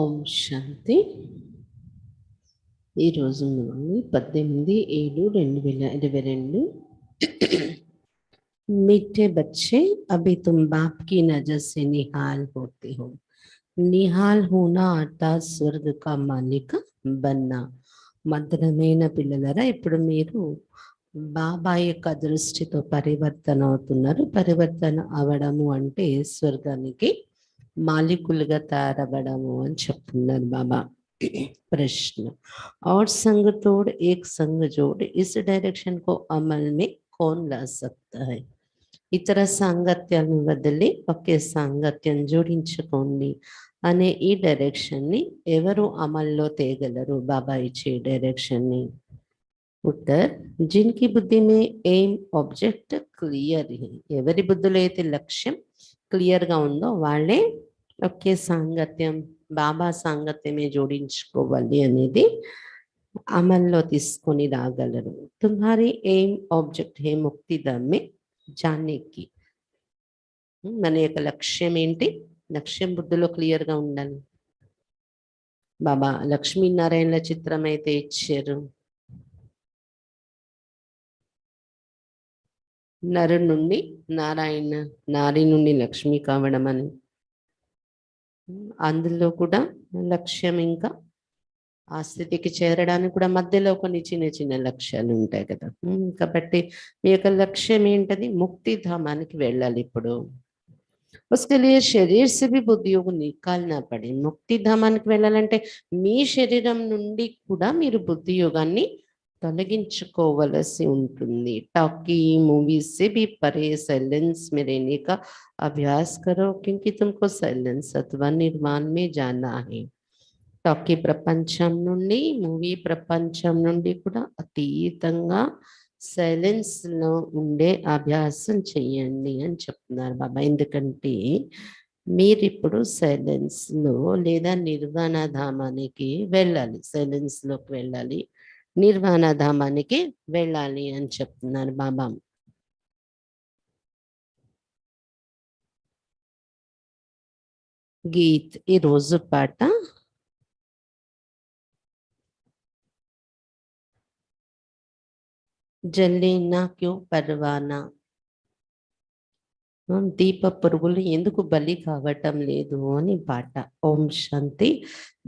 ఓం శాంతి. ఈరోజు 18/7/2022. मीठे बच्चे, अभी तुम बाप की नजर से निहाल होते हो. निहाल होना अर्थात स्वर्ग का मालिक बनना. మధురమైన పిల్లలరా, ఇప్పుడు మీరు బాబా యొక్క దృష్టితో పరివర్తన అవుతున్నారు. పరివర్తన అవడము అంటే స్వర్గానికి మాలికులుగా తయారవ్వడము అని చెప్తున్నారు బాబా. प्रश्न, और संग तोड़ एक संग जोड़, इस डायरेक्शन को अमल में कौन ला सकता है? ఇతర సాంగత్యాలను వదిలి ఒకే సాంగత్యం జోడించుకోండి అనే ఈ డైరెక్షన్ ని ఎవరు అమల్లో తేగలరు? బాబా ఇచ్చే డైరెక్షన్ ని. उत्तर, जिनकी बुद्धि में एम ऑब्जेक्ट क्लियर है, ఎవరి బుద్ధిలో అయితే లక్ష్యం క్లియర్ గా ఉందో వాళ్ళే ఒకే సాంగత్యం, బాబా సాంగత్యమే జోడించుకోవాలి అనేది అమల్లో తీసుకొని రాగలరు. తుమ్హారీ ఎయిమ్ ఆబ్జెక్ట్ హే ముక్తిధామ్ మే జానేకి. మన యొక్క లక్ష్యం ఏంటి? లక్ష్యం బుద్ధిలో క్లియర్ గా ఉండాలి. బాబా లక్ష్మీనారాయణల చిత్రం అయితే ఇచ్చారు. నరు నుండి నారాయణ, నారి నుండి లక్ష్మి కావడం అని. అందులో కూడా లక్ష్యం ఇంకా ఆ స్థితికి చేరడానికి కూడా మధ్యలో కొన్ని చిన్న చిన్న లక్ష్యాలు ఉంటాయి కదా. కాబట్టి మీ యొక్క లక్ష్యం ఏంటది? ముక్తిధామానికి వెళ్ళాలి. ఇప్పుడు उसके लिए शरीर से भी बुद्धि को निकालना पड़े. ముక్తిధామానికి వెళ్ళాలంటే మీ శరీరం నుండి కూడా మీరు బుద్ధి యోగాన్ని తొలగించుకోవలసి ఉంటుంది. टॉकी मूवीज से भी परे साइलेंस में रहने का अभ्यास करो, क्योंकि तुमको साइलेंस अथवा निर्वाण में जाना है. टॉकी प्रपंचम నుండి, మూవీ ప్రపంచం నుండి కూడా అతీతంగా సైలెన్స్ లో ఉండే అభ్యాసం చేయండి అని చెప్తున్నారు బాబా. ఎందుకంటే మీరు ఇప్పుడు సైలెన్స్ లో లేదా నిర్వాణ ధామానికి వెళ్ళాలి. సైలెన్స్ లోకి వెళ్ళాలి, నిర్వాణ ధామానికి వెళ్ళాలి అని చెప్తున్నారు బాబా. గీత్ ఈ రోజు పాట జల్లేనా క్యూ పర్వానా. దీప పురుగులు ఎందుకు బలి కావటం లేదు అని పాట. ఓం శాంతి.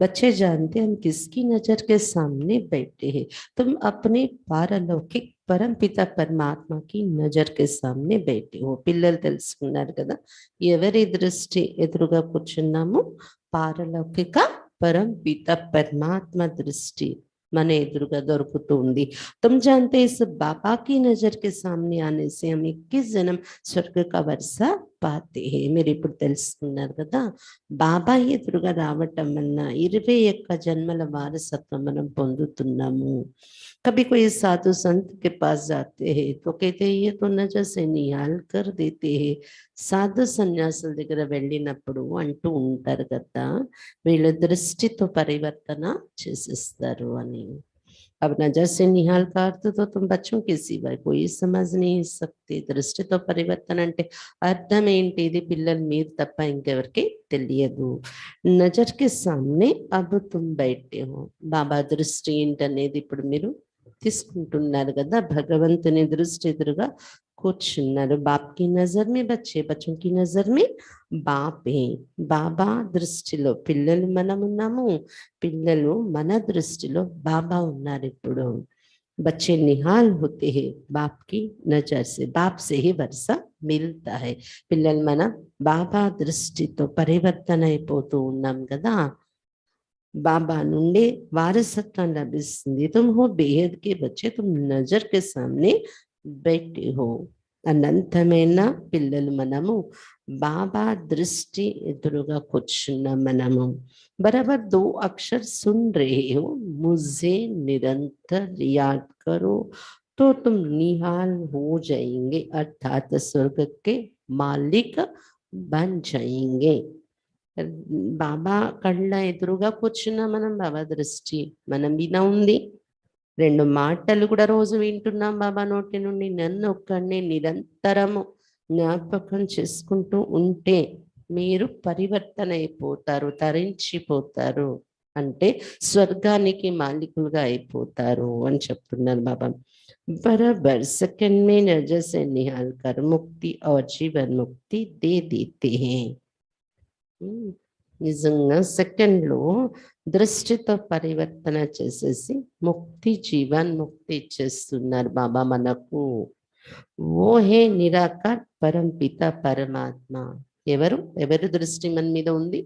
बच्चे जानते हम किसकी नजर के सामने बैठे हैं? तुम अपने पारलौकिक परमपिता परमात्मा की नजर के सामने बैठे हो. పిల్లలు తెలుసుకున్నారు కదా, ఎవరి దృష్టి ఎదురుగా కూర్చున్నాము? పారలౌకిక పరంపిత పరమాత్మ దృష్టి మన ఎదురుగా దొరుకుతుంది. तुम जानते इस बाबा की नजर के सामने आने से हम 21 जन्म స్వర్గ का वर्षा पाते हैं. మీరు ఇప్పుడు తెలుసుకున్నారు కదా, బాబా ఎదురుగా రావటం వలన 21 జన్మల వారసత్వం మనం పొందుతున్నాము. कभी कोई साधु संत के पास जाते हैं तो कहते हैं ये तो नजर से निहाल कर देते हैं. సాధు సన్యాసుల దగ్గర వెళ్ళినప్పుడు అంటూ ఉంటారు కదా, వీళ్ళ దృష్టితో పరివర్తన చేసేస్తారు అని. अब नजर से निहाल का अर्थ तो तुम बच्चों के सिवा कोई समझ नहीं सकते. దృష్టితో పరివర్తన అంటే అర్థం ఏంటి? ఇది పిల్లలు మీరు తప్ప ఇంకెవరికి తెలియదు. నజర్ కే సామ్నే అబ్ తుమ్ బైఠే హో. బాబా దృష్టి ఏంటనేది ఇప్పుడు మీరు తీసుకుంటున్నారు కదా. భగవంతుని దృష్టి ఎదురుగా కూర్చున్నారు. బాప్ కి నజర్ మే బచ్చే, బచ్చోं की नजर में బాప్ హే. బాబా దృష్టిలో పిల్లలు మనం ఉన్నాము, పిల్లలు మన దృష్టిలో బాబా ఉన్నారు. ఇప్పుడు बच्चे निहाल होते हैं बाप की नजर से, बाप से ही वर्षा मिलता है. పిల్లలు మన బాబా దృష్టితో పరివర్తన అయిపోతూ ఉన్నాం కదా. बाबा నుండి వారసత్వం లభిస్తుంది. तुम हो बेहद के बच्चे, तुम नजर के सामने बैठे हो. అనంతమైన పిల్లలు మనము, బాబా దృష్టి ఎదురుగా కూర్చున్న మనము. बराबर 2 अक्षर सुन रहे हो, मुझे निरंतर याद करो तो तुम निहाल हो जाएंगे, अर्थात स्वर्ग के मालिक बन जाएंगे. బాబా కళ్ళ ఎదురుగా కూర్చున్న మనం, బాబా దృష్టి మన మీద ఉంది. 2 మాటలు కూడా రోజు వింటున్నాం బాబా నోటి నుండి. నన్ను ఒక్కడిని నిరంతరము జ్ఞాపకం చేసుకుంటూ ఉంటే మీరు పరివర్తన అయిపోతారు, తరించిపోతారు అంటే స్వర్గానికి మాలికులుగా అయిపోతారు అని చెప్తున్నారు బాబా. बराबर सेकंड में नजर से निहाल कर मुक्ति और जीवन मुक्ति दे देते हैं। నిజంగా సెకండ్ లో దృష్టితో పరివర్తన చేసేసి ముక్తి జీవన్ ముక్తి ఇచ్చేస్తున్నారు బాబా మనకు. ఓ హే నిరాకార్ పరంపిత పరమాత్మ. ఎవరు ఎవరు దృష్టి మన మీద ఉంది?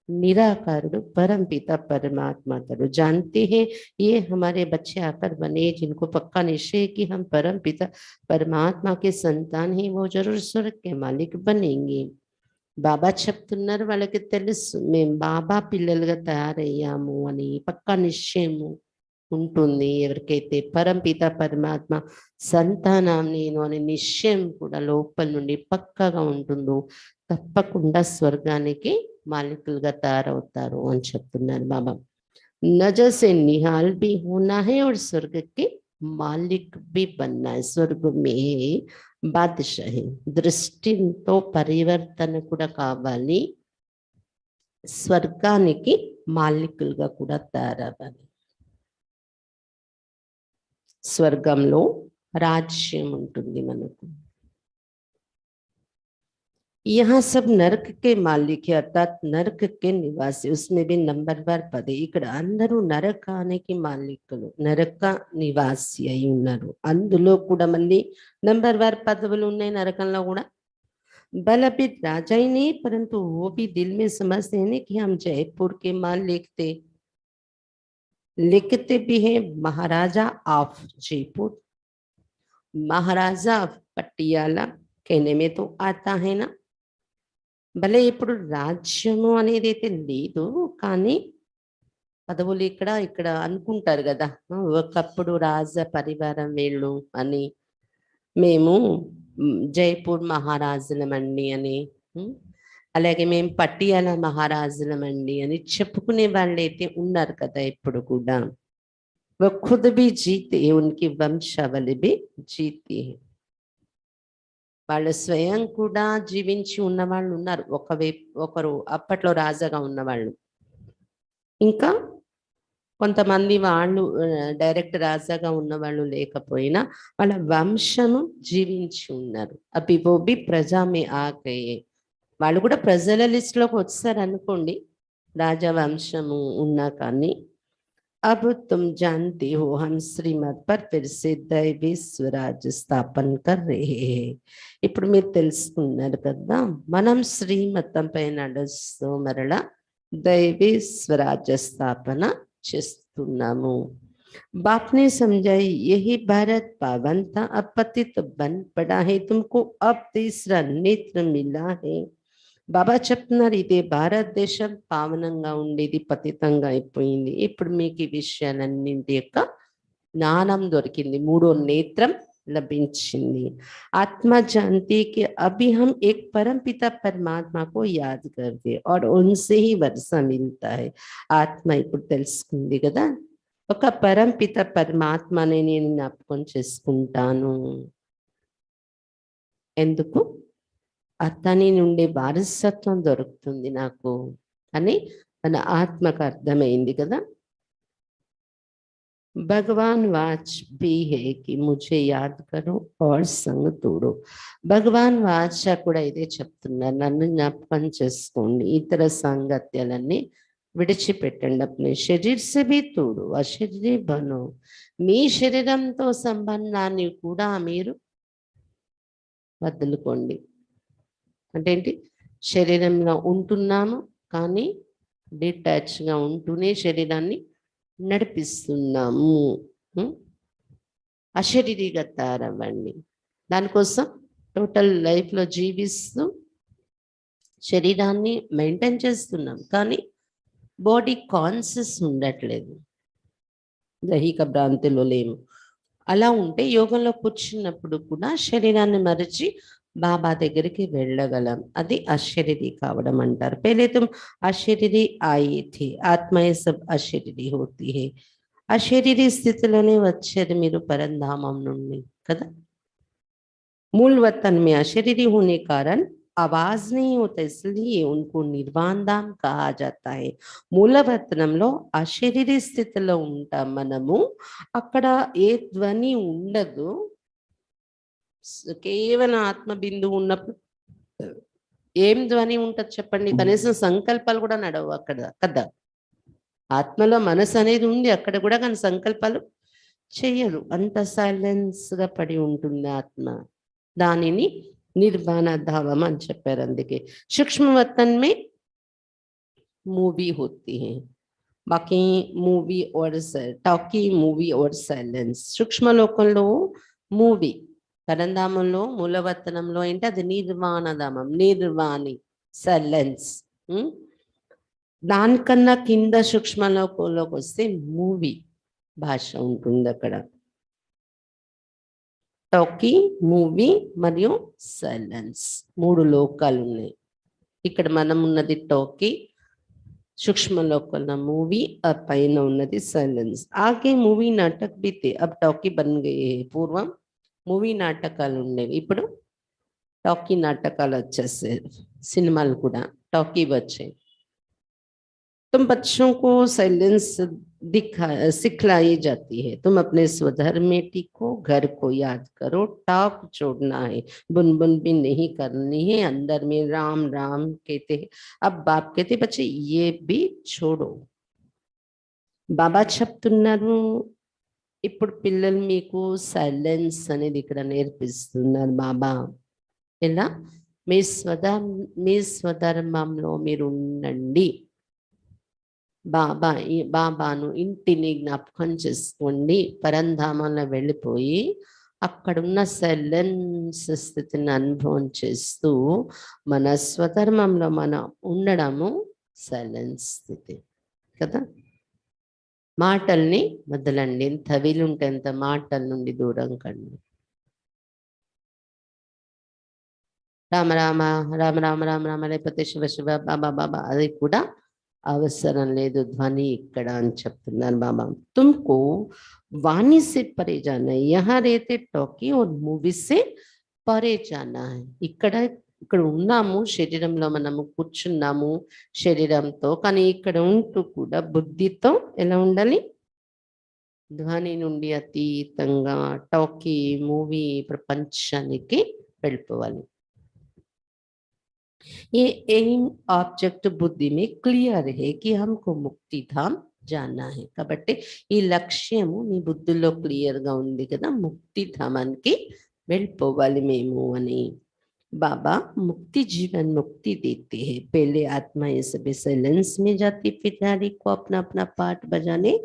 निराकारुడు परमपिता परमात्मा करो। जानते हैं ये हमारे बच्चे आकर बने जिनको पक्का निश्चय है कि हम परमपिता परमात्मा के संतान हैं, वो जरूर स्वर्ग के मालिक बनेंगे। బాబా చెప్తున్నారు వాళ్ళకి తెలుసు మేము బాబా పిల్లలుగా తయారయ్యాము అని పక్కా నిశ్చయము ఉంటుంది. ఎవరికైతే పరంపిత పరమాత్మ సంతానం నేను అనే నిశ్చయం కూడా లోపల నుండి పక్కగా ఉంటుందో తప్పకుండా స్వర్గానికి మాలికులుగా తయారవుతారు అని చెప్తున్నారు బాబా. नजर से निहाल भी होना है और स्वर्ग के मालिक भी बनना है। स्वर्ग में బాద్షాహి దృష్టితో పరివర్తన కూడా కావాలి, స్వర్గానికి మాలికులుగా కూడా తయారవ్వాలి. స్వర్గంలో రాజ్యం ఉంటుంది మనకు. यहाँ सब नरक के मालिक है अर्थात नरक के निवासी, उसमें भी नंबरवार पद ఇక్కడ అందరూ నరకానికి మాలికులు, నరక నివాసి అయి ఉన్నారు. అందులో కూడా మళ్ళీ నంబర్వార్ పదవులు ఉన్నాయి నరకంలో కూడా. बलबीर राजा ही नहीं परंतु वो भी दिल में समझते हैं कि हम जयपुर के मालिक थे, लिखते भी हैं महाराजा ऑफ जयपुर, महाराजा ऑफ पटियाला कहने में तो आता है ना. భలే ఇప్పుడు రాజ్యము అనేది అయితే లేదు, కానీ పదవులు ఇక్కడ ఇక్కడ అనుకుంటారు కదా, ఒకప్పుడు రాజ పరివారం వీళ్ళు అని, మేము జైపూర్ మహారాజులమండి అని, అలాగే మేము పటియాల మహారాజులమండి అని చెప్పుకునే వాళ్ళు అయితే ఉన్నారు కదా ఇప్పుడు కూడా. वो खुद भी जीते उनकी वंशावली भी जीती है. వాళ్ళు స్వయం కూడా జీవించి ఉన్న వాళ్ళు ఉన్నారు, ఒకరు అప్పట్లో రాజాగా ఉన్నవాళ్ళు. ఇంకా కొంతమంది వాళ్ళు డైరెక్ట్ రాజాగా ఉన్నవాళ్ళు లేకపోయినా వాళ్ళ వంశము జీవించి ఉన్నారు. అభిబోబి ప్రజామే ఆగయే, వాళ్ళు కూడా ప్రజల లిస్టులోకి వచ్చారు అనుకోండి, రాజవంశము ఉన్నా కానీ. अब तुम जानते हो हम श्रीमत पर फिर से दैवी स्वराज स्थापन कर रहे हैं. ఇప్పుడు మీరు తెలుసుకున్నారు కదా, మనం శ్రీమతం పై నడుస్తూ మరలా దైవీ స్వరాజ్య స్థాపన చేస్తున్నాము. बाप ने समझाई यही भारत पावन था, अब पतित बन पड़ा है, तुमको अब तीसरा नेत्र मिला है. బాబా చెప్తున్నారు ఇదే భారతదేశం పావనంగా ఉండేది పతితంగా అయిపోయింది, ఇప్పుడు మీకు ఈ విషయాలన్నింటి యొక్క జ్ఞానం దొరికింది, మూడో నేత్రం లభించింది. ఆత్మ जानती कि अभी हम एक परम पिता परमात्मा को याद करते और उनसे ही वर्षा मिलता है. ఆత్మ ఇప్పుడు తెలుసుకుంది కదా, ఒక పరం పిత పరమాత్మని నేను జ్ఞాపకం చేసుకుంటాను. ఎందుకు? అతని నుండి వారసత్వం దొరుకుతుంది నాకు అని మన ఆత్మకు అర్థమైంది కదా. భగవాన్ వాచ్ भी है कि मुझे याद करो और संग तोड़ो. భగవాన్ వాచ కూడా ఇదే చెప్తున్నారు, నన్ను జ్ఞాపకం చేసుకోండి, ఇతర సాంగత్యాలన్నీ విడిచిపెట్టండి. अपने शरीर से भी तोड़ो अशरीरी बनो. మీ శరీరంతో సంబంధాన్ని కూడా మీరు వదులుకోండి. అంటే ఏంటి? శరీరంలో ఉంటున్నాము కానీ డిటాచ్గా ఉంటూనే శరీరాన్ని నడిపిస్తున్నాము. అశరీరిగా తయారవ్వండి. దానికోసం టోటల్ లైఫ్లో జీవిస్తూ శరీరాన్ని మెయింటైన్ చేస్తున్నాం కానీ బాడీ కాన్షియస్ ఉండట్లేదు, దైహిక భ్రాంతిలో లేము. అలా ఉంటే యోగంలో కూర్చున్నప్పుడు కూడా శరీరాన్ని మరచి బాబా దగ్గరికి వెళ్ళగలం, అది అశరీరి కావడం అంటారు. పहले तुम అశరీరి ఆయి థీ, ఆత్మయే సబ్ అశరీరి హోతీ హై. అశరీరి స్థితిలోనే వచ్చేది మీరు పరంధామం నుండి కదా. मूल वतन में अशरीरी होने कारण आवाज नहीं होता, इसलिए उनको निर्वाण धाम कहा जाता है. మూలవతనంలో అశరీరి స్థితిలో ఉంటాం మనము. అక్కడ ఏ ధ్వని ఉండదు, కేవలం ఆత్మ బిందువు ఉన్నప్పుడు ఏం ధ్వని ఉంటది చెప్పండి? కనీసం సంకల్పాలు కూడా నడవు అక్కడ కదా. ఆత్మలో మనసు అనేది ఉంది అక్కడ కూడా, కానీ సంకల్పాలు చెయ్యరు. అంత సైలెన్స్ గా పడి ఉంటుంది ఆత్మ. దానిని निर्वाण धाम అని చెప్పారు. అందుకే सूक्ष्मवतन में मूवी होती है, बाकी मूवी और टॉकी मूवी और సైలెన్స్. సూక్ష్మ లోకంలో మూవీ, పరంధామంలో మూలవతనంలో ఏంటి అది నిర్వాణధామం, నిర్వాణి సైలెన్స్. దానికన్నా కింద సూక్ష్మ లోకంలోకి వస్తే మూవీ భాష ఉంటుంది అక్కడ. టాకీ, మూవీ మరియు సైలెన్స్, 3 లోకాలు ఉన్నాయి. ఇక్కడ మనం ఉన్నది టాకీ, सूक्ष्म लोकल मूवी, और पैन उन्नति साइलेंस. आगे मूवी नाटक भी थे, अब टॉकी बन गए हैं. पूर्व मूवी नाटकालु ఉండేవి, ఇప్పుడు టాకీ నాటకాలు వచ్చేసాయి. సినిమాలు కూడా టాకీ వచ్చాయి. तुम बच्चों को साइलेंस सिखलाई जाती है. तुम अपने स्वधर्म में टिको, घर को याद करो, टॉप छोड़ना है, बुनबुन भी नहीं करनी है. अंदर में राम राम कहते हैं. अब बाप कहते बच्चे ये भी छोड़ो. బాబా చెప్తున్నారు, ఇప్పుడు పిల్లలు మీకు సైలెన్స్ అనేది ఇక్కడ నేర్పిస్తున్నారు బాబా. ఎలా? మీ స్వధర్మంలో మీరు ఉండండి. బాబాను ఇంటిని జ్ఞాపకం చేసుకోండి. పరంధామంలో వెళ్ళిపోయి అక్కడున్న సైలెన్స్ స్థితిని అనుభవం చేస్తూ మన స్వధర్మంలో మనం ఉండడము సైలెన్స్ స్థితి కదా. మాటల్ని వదలండి, ఎంత వీలుంటే అంత మాటల నుండి దూరం కండి. రామ రామ రామ రామ రామ రామ లేకపోతే శివ శివ బాబా బాబా అది కూడా అవసరం లేదు, ధ్వని ఇక్కడ అని చెప్తున్నారు బాబా. తుమ్కు వాణి సే పరే జానా హై, యహా రేతే టాకీ और మూవీ సే పరే జానా హై. ఇక్కడ ఉన్నాము, శరీరంలో మనము కూర్చున్నాము శరీరంతో, కానీ ఇక్కడ ఉంటూ కూడా బుద్ధితో ఎలా ఉండాలి? ధ్వని నుండి అతీతంగా టాకీ మూవీ ప్రపంచానికి వెళ్ళిపోవాలి. ये एम ऑब्जेक्ट बुद्धि में क्लियर है कि हमको मुक्ति धाम जाना है. కాబట్టి ఈ లక్ష్యము మీ బుద్ధిలో క్లియర్ గా ఉంది కదా, ముక్తి ధామానికి వెళ్ళిపోవాలి మేము అని. बाबा मुक्ति जीवन मुक्ति देते हैं. पहले आत्मा ये सभी साइलेंस में जाती, फिर नारी को अपना अपना पार्ट बजाने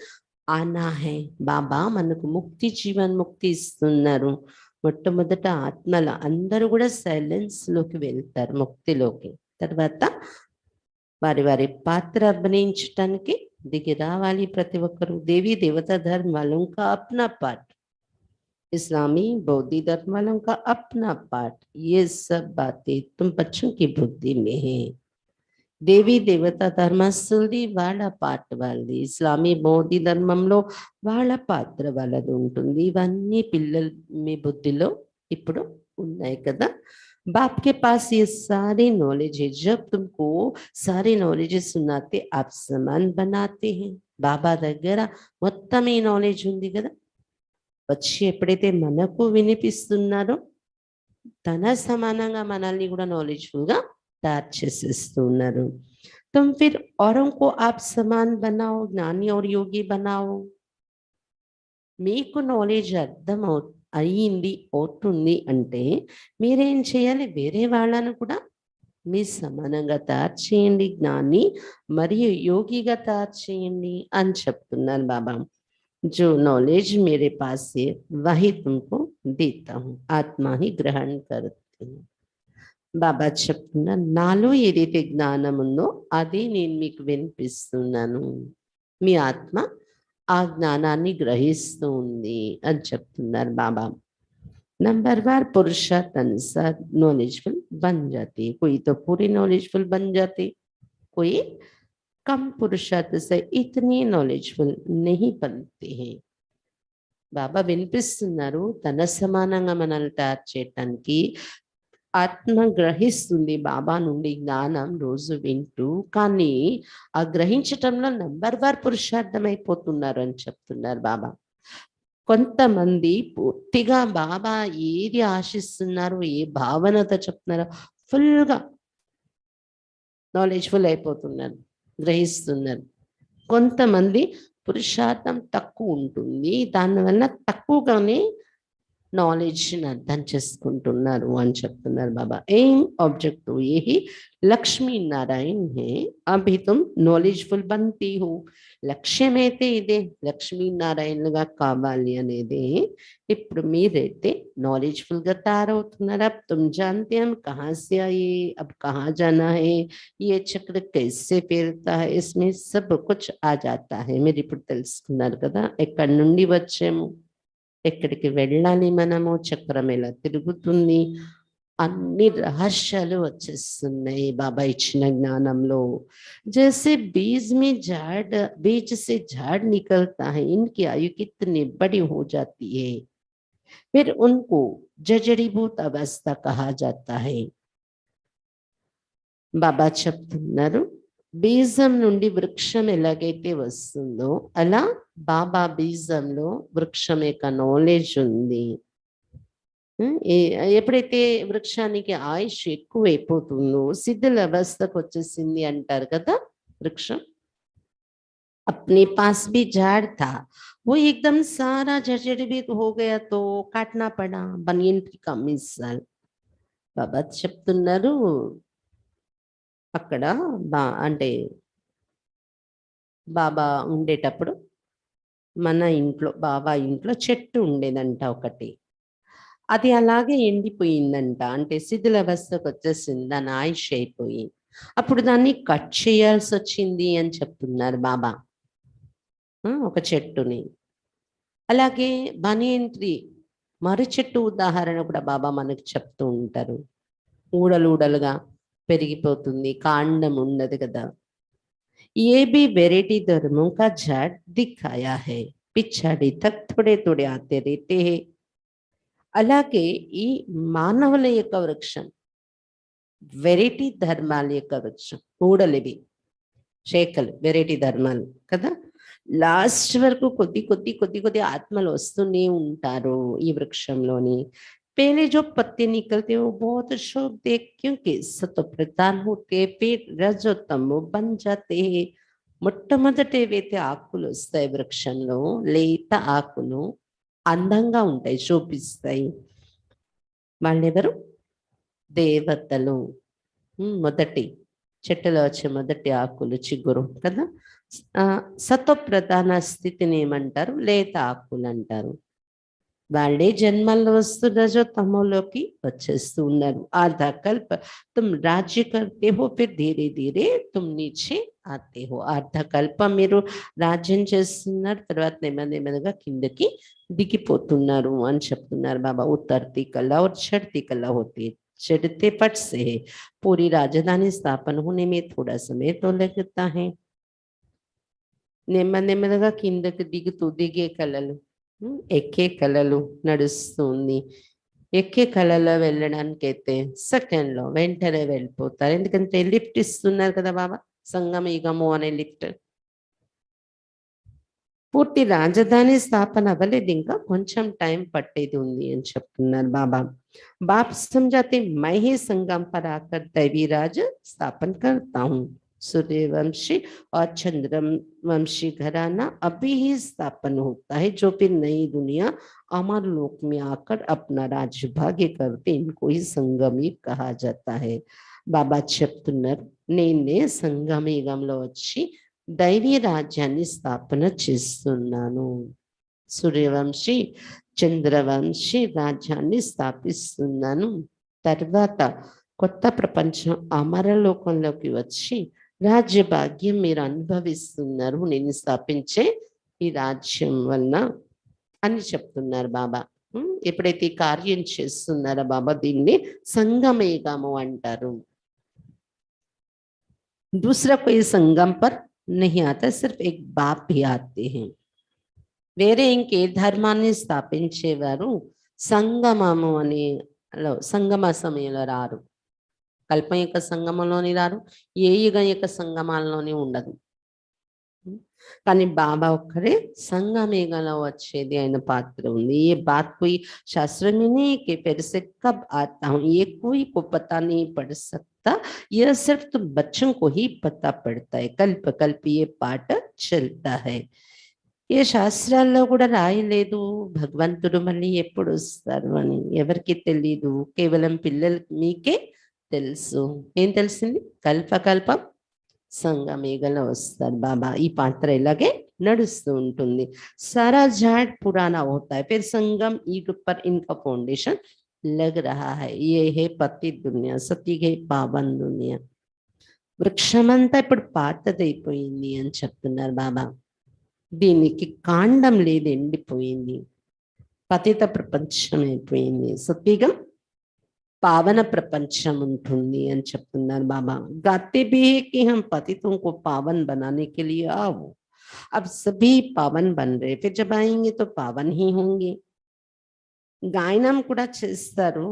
आना है. बाबा మనకు ముక్తి జీవన్ ముక్తి ఇస్తున్నారు. మొట్టమొదట ఆత్మల అందరూ కూడా సైలెన్స్ లోకి వెళ్తారు ముక్తిలోకి. తర్వాత వారి వారి పాత్ర అభినయించడానికి దిగి రావాలి ప్రతి ఒక్కరు. దేవీ దేవతా धर्म वालों का अपना पार्ट, इस्लामी बौद्ध धर्म वालों का अपना पार्ट. ये सब बातें तुम बच्चों की बुद्धि में है. దేవీ దేవతా ధర్మస్థులది వాళ్ళ పాత్ర వాళ్ళది, ఇస్లామీ బౌద్ధ ధర్మంలో వాళ్ళ పాత్ర వాళ్ళది ఉంటుంది. ఇవన్నీ పిల్లల మీ బుద్ధిలో ఇప్పుడు ఉన్నాయి కదా. बाप के पास ये सारी नॉलेज है. जब तुमको सारी नॉलेज सुनाते आप समान बनाते हैं. బాబా దగ్గర మొత్తం ఈ నాలెడ్జ్ ఉంది కదా. వచ్చి ఎప్పుడైతే మనకు వినిపిస్తున్నారో తన సమానంగా మనల్ని కూడా నాలెడ్జ్ఫుల్ గా तैयार చేసేస్తున్నారు. तुम फिर औरों को आप समान बनाओ, ज्ञानी और योगी बनाओ. మీకు నాలెడ్జ్ అర్థం అయ్యింది అవుతుంది అంటే మీరేం చేయాలి? వేరే వాళ్ళను కూడా మీ సమానంగా తయారు చేయండి, జ్ఞాని మరియు యోగిగా తయారు చేయండి అని చెప్తున్నారు బాబా. जो नॉलेज मेरे पास है वही तुमको देता हूँ, आत्मा ही ग्रहण करती हूँ. బాబా చెప్తున్నా, నాలో ఏదైతే జ్ఞానం ఉందో అది నేను మీకు వినిపిస్తున్నాను. మీ ఆత్మ ఆ జ్ఞానాన్ని గ్రహిస్తూ ఉంది అని చెప్తున్నారు బాబా. नंबर बार पुरुषार्थ अनुसार नॉलेजफुल बन जाती है. कोई तो पूरी नॉलेजफुल बन जाती, कोई कम पुरुषार्थ से इतनी नॉलेजफुल नहीं बनते हैं. బాబా వినిపిస్తున్నారు తన సమానంగా మనల్ని తయారు చేయటానికి ఆత్మ గ్రహిస్తుంది బాబా నుండి జ్ఞానం రోజు వింటూ, కానీ ఆ గ్రహించటంలో నంబర్ వార్ పురుషార్థం అయిపోతున్నారు అని చెప్తున్నారు బాబా. కొంతమంది పూర్తిగా బాబా ఏది ఆశిస్తున్నారు, ఏ భావనతో చెప్తున్నారో ఫుల్గా నాలెడ్జ్ఫుల్ అయిపోతున్నారు, గ్రహిస్తున్నారు. కొంతమంది పురుషార్థం తక్కువ ఉంటుంది, దానివల్ల తక్కువగానే नॉलेज अर्थम चेसुकुंटुन्नारू बाबा एम ऑब्जेक्टिव यही लक्ष्मी नारायण है अभी तुम नॉलेजफुल बनती हो లక్ష్యమైతే ఇదే లక్ష్మీ నారాయణులుగా కావాలి అనేది ఇప్పుడు మీరైతే నాలెడ్జ్ఫుల్ గా తయారవుతున్నారు अब तुम जानते हम कहाँ से आए अब कहाँ जाना है ये चक्र कैसे फिरता है इसमें सब कुछ आ जाता है మీరు ఇప్పుడు తెలుసుకున్నారు కదా ఎక్కడి నుండి వచ్చాము ఎక్కడికి వెళ్ళాలి మనము చక్రం ఎలా తిరుగుతుంది అన్ని రహస్యాలు వచ్చేస్తున్నాయి బాబా ఇచ్చిన జ్ఞానంలో जैसे बीज में झाड़ बीज से झाड़ निकलता है इनकी आयु कितनी बड़ी हो जाती है फिर उनको जजड़ीभूत अवस्था कहा जाता है बाबा చెప్తున్నారు బీజం నుండి వృక్షం ఎలాగైతే వస్తుందో అలా బాబా బీజంలో వృక్షం యొక్క నాలెడ్జ్ ఉంది ఎప్పుడైతే వృక్షానికి ఆయుష్ ఎక్కువైపోతుందో సిద్ధుల అవస్థకు వచ్చేసింది అంటారు కదా వృక్షం अपने पास भी झाड़ था वो एकदम सारा जर्जरीभूत हो गया तो काटना पड़ा बनियन की का मिसाल बाबा చెప్తున్నారు అక్కడ అంటే బాబా ఉండేటప్పుడు మన ఇంట్లో బాబా ఇంట్లో చెట్టు ఉండేదంట ఒకటి అది అలాగే ఎండిపోయిందంట అంటే శిథిలావస్థకు వచ్చేసింది దాని ఆయుష్ అయిపోయి అప్పుడు దాన్ని కట్ చేయాల్సి వచ్చింది అని చెప్తున్నారు బాబా ఒక చెట్టుని అలాగే బనియన్ ట్రీ మర్రి చెట్టు ఉదాహరణ కూడా బాబా మనకు చెప్తూ ఉంటారు ఊడలుగా పెరిగిపోతుంది కాండం ఉండదు కదా ये भी वेराइटी धर्मों का झाड़ दिखाया है पिछाड़ी तक थोड़े थोड़े आते रहते हैं అలాగే ఈ మానవుల యొక్క వృక్షం వెరైటీ ధర్మాల యొక్క వృక్షం ఊడలివి శేఖలు వెరైటీ ధర్మాలు కదా లాస్ట్ వరకు కొద్ది కొద్ది కొద్ది కొద్ది ఆత్మలు వస్తూనే ఉంటారు ఈ వృక్షంలోని पहले जो पत्ते निकलते हैं वो बहुत शोक देख क्योंकि सतो प्रधान होते फिर रजो तमो बन जाते हैं మొట్టమొదటివైతే ఆకులు వస్తాయి వృక్షంలో లేత ఆకులు అందంగా ఉంటాయి చూపిస్తాయి వాళ్ళెవరు దేవతలు మొదటి చెట్టులో వచ్చే మొదటి ఆకులు చిగురు కదా సతో ప్రధాన స్థితిని ఏమంటారు లేత ఆకులు అంటారు వాళ్ళే జన్మల్లో వస్తున్న తమలోకి వచ్చేస్తూ ఉన్నారు ఆधा कल्प तुम राज्य करते हो फिर धीरे धीरे तुम नीचे आते हो आधा कल्प మీరు రాజ్యం చేస్తున్నారు తర్వాత నెమ్మదిగా కిందకి దిగిపోతున్నారు అని చెప్తున్నారు బాబా उतरती कला और चढ़ती कला होती है चढ़ते पट से पूरी राजधानी स्थापन होने में थोड़ा समय तो लगता है నెమ్మదిగా కిందకి దిగే కళలు ఎక్కే కళలు నడుస్తుంది ఎక్కే కళలో వెళ్ళడానికైతే సెకండ్లో వెంటనే వెళ్ళిపోతారు ఎందుకంటే లిఫ్ట్ ఇస్తున్నారు కదా బాబా సంగమయుగము అనే లిఫ్ట్ పూర్తి రాజధాని స్థాపన అవ్వలేదు ఇంకా కొంచెం టైం పట్టేది ఉంది అని చెప్తున్నారు బాబా బాప్ समझाते मैं ही संगम पर आकर दैवी राज स्थापन करता हूँ सूर्यवंशी और चंद्रवंशी घराना अभी ही स्थापन होता है जो फिर नई दुनिया अमर लोक में आकर अपना राज्य भाग्य करते इनको ही संगमी कहा जाता है बाबा చెప్తున్నారు నేనే సంగమయుగంలో వచ్చి దైవీ రాజ్యాన్ని స్థాపన చేస్తున్నాను సూర్యవంశీ చంద్రవంశీ రాజ్యాన్ని స్థాపిస్తున్నాను తర్వాత కొత్త ప్రపంచం అమరలోకంలోకి వచ్చి రాజ్య భాగ్యం మీరు అనుభవిస్తున్నారు నేను స్థాపించే ఈ రాజ్యం వల్ల అని చెప్తున్నారు బాబా ఎప్పుడైతే కార్యం చేస్తున్నారో బాబా దీన్ని సంగమయుగము అంటారు दूसरा कोई संगम पर नहीं आता सिर्फ एक बाप ही आते हैं వేరే ఇంకే ధర్మాన్ని స్థాపించేవారు సంగమము అనే లో సంగమ సమయంలో రారు, కల్పం యొక్క సంగమంలోని రారు, ఏ యుగం యొక్క సంగమాల్లోని ఉండదు. కానీ బాబా ఒక్కడే సంగమేగలో వచ్చేది ఆయన పాత్ర ఉంది. ये बात कोई शास्त्र में नहीं कि फिर से कब आता हूँ, ये कोई को पता नहीं पड़ सकता, यह सिर्फ तो बच्चों को ही पता पड़ता है. कल्प कल्प ये पाठ चलता है. ఏ శాస్త్రాల్లో కూడా రాయలేదు భగవంతుడు మళ్ళీ ఎప్పుడు వస్తారు అని, ఎవరికి తెలీదు, కేవలం పిల్లలు మీకే తెలుసు. ఏం తెలిసింది? కల్పకల్పం సంగమేగలో వస్తారు బాబా. ఈ పాత్ర ఇలాగే నడుస్తూ ఉంటుంది. सारा झाड़ पुराना होता है, फिर संगम ईग पर इनका फाउंडेशन लग रहा है. ये है पति दुनिया, सती है पावन दुनिया. వృక్షమంతా ఇప్పుడు పాతదైపోయింది అని చెప్తున్నారు బాబా. దీనికి కాండం లేదు, ఎండిపోయింది, పతిత ప్రపంచం అయిపోయింది. సత్యుగం पावन प्रपंचम ఉంటుంది అని చెప్తున్నారు బాబా. गाते भी है कि हम पतितों को पावन बनाने के लिए आओ. अब सभी पावन बन रहे, फिर जब आएंगे तो पावन ही होंगे. గాయనం కూడా చేస్తారు,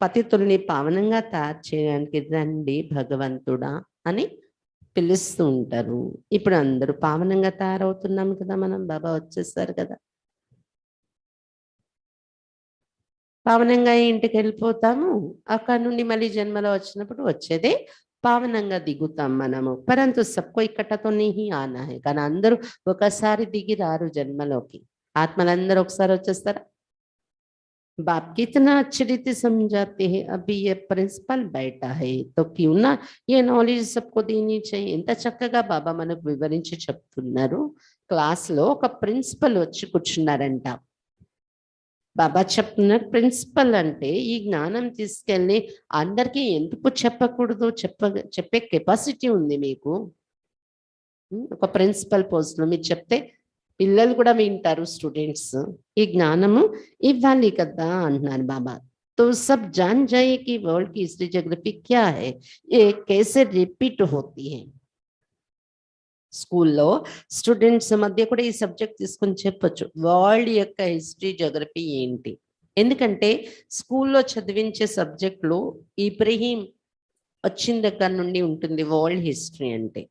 పతితుల్ని పావనంగా తయారు చేయడానికి రండి భగవంతుడా అని పిలుస్తూ ఉంటారు. ఇప్పుడు అందరూ పావనంగా తయారవుతున్నాం కదా మనం, బాబా వచ్చేస్తారు కదా. పావనంగా ఇంటికి వెళ్ళిపోతాము, అక్కడ నుండి మళ్ళీ జన్మలో వచ్చినప్పుడు వచ్చేదే పావనంగా దిగుతాం మనము. పరంతు సబ్కో ఇక్కటతో నీహి ఆనా హై, కానీ అందరూ ఒకసారి దిగి రారు జన్మలోకి. ఆత్మలందరూ ఒకసారి వచ్చేస్తారా? बाप कितना अच्छी रीति समझाते हैं. अभी ये प्रिंसिपल बैठा है तो क्यों ना ये नॉलेज सबको देनी चाहिए. ఎంత చక్కగా బాబా మనకు వివరించి చెప్తున్నారు. క్లాస్ లో ఒక ప్రిన్సిపల్ వచ్చి కూర్చున్నారంట. బాబా చెప్తున్నారు, ప్రిన్సిపల్ అంటే ఈ జ్ఞానం తీసుకెళ్ళి అందరికీ ఎందుకు చెప్పకూడదు, చెప్పే కెపాసిటీ ఉంది మీకు. ఒక ప్రిన్సిపల్ పోస్ట్ లో మీరు చెప్తే పిల్లలు కూడా వింటారు, స్టూడెంట్స్. ఈ జ్ఞానము ఇవ్వాలి కదా అంటున్నారు బాబా. तो सब जान जाए कि वर्ल्ड की हिस्ट्री ज्योग्राफी क्या है, ये कैसे रिपीट होती है. స్కూల్లో స్టూడెంట్స్ మధ్య కూడా ఈ సబ్జెక్ట్ తీసుకొని చెప్పొచ్చు, వరల్డ్ యొక్క హిస్టరీ జియోగ్రఫీ ఏంటి. ఎందుకంటే స్కూల్లో చదివించే సబ్జెక్టులు ఇబ్రహీం వచ్చిన దగ్గర నుండి ఉంటుంది వరల్డ్ హిస్టరీ అంటే.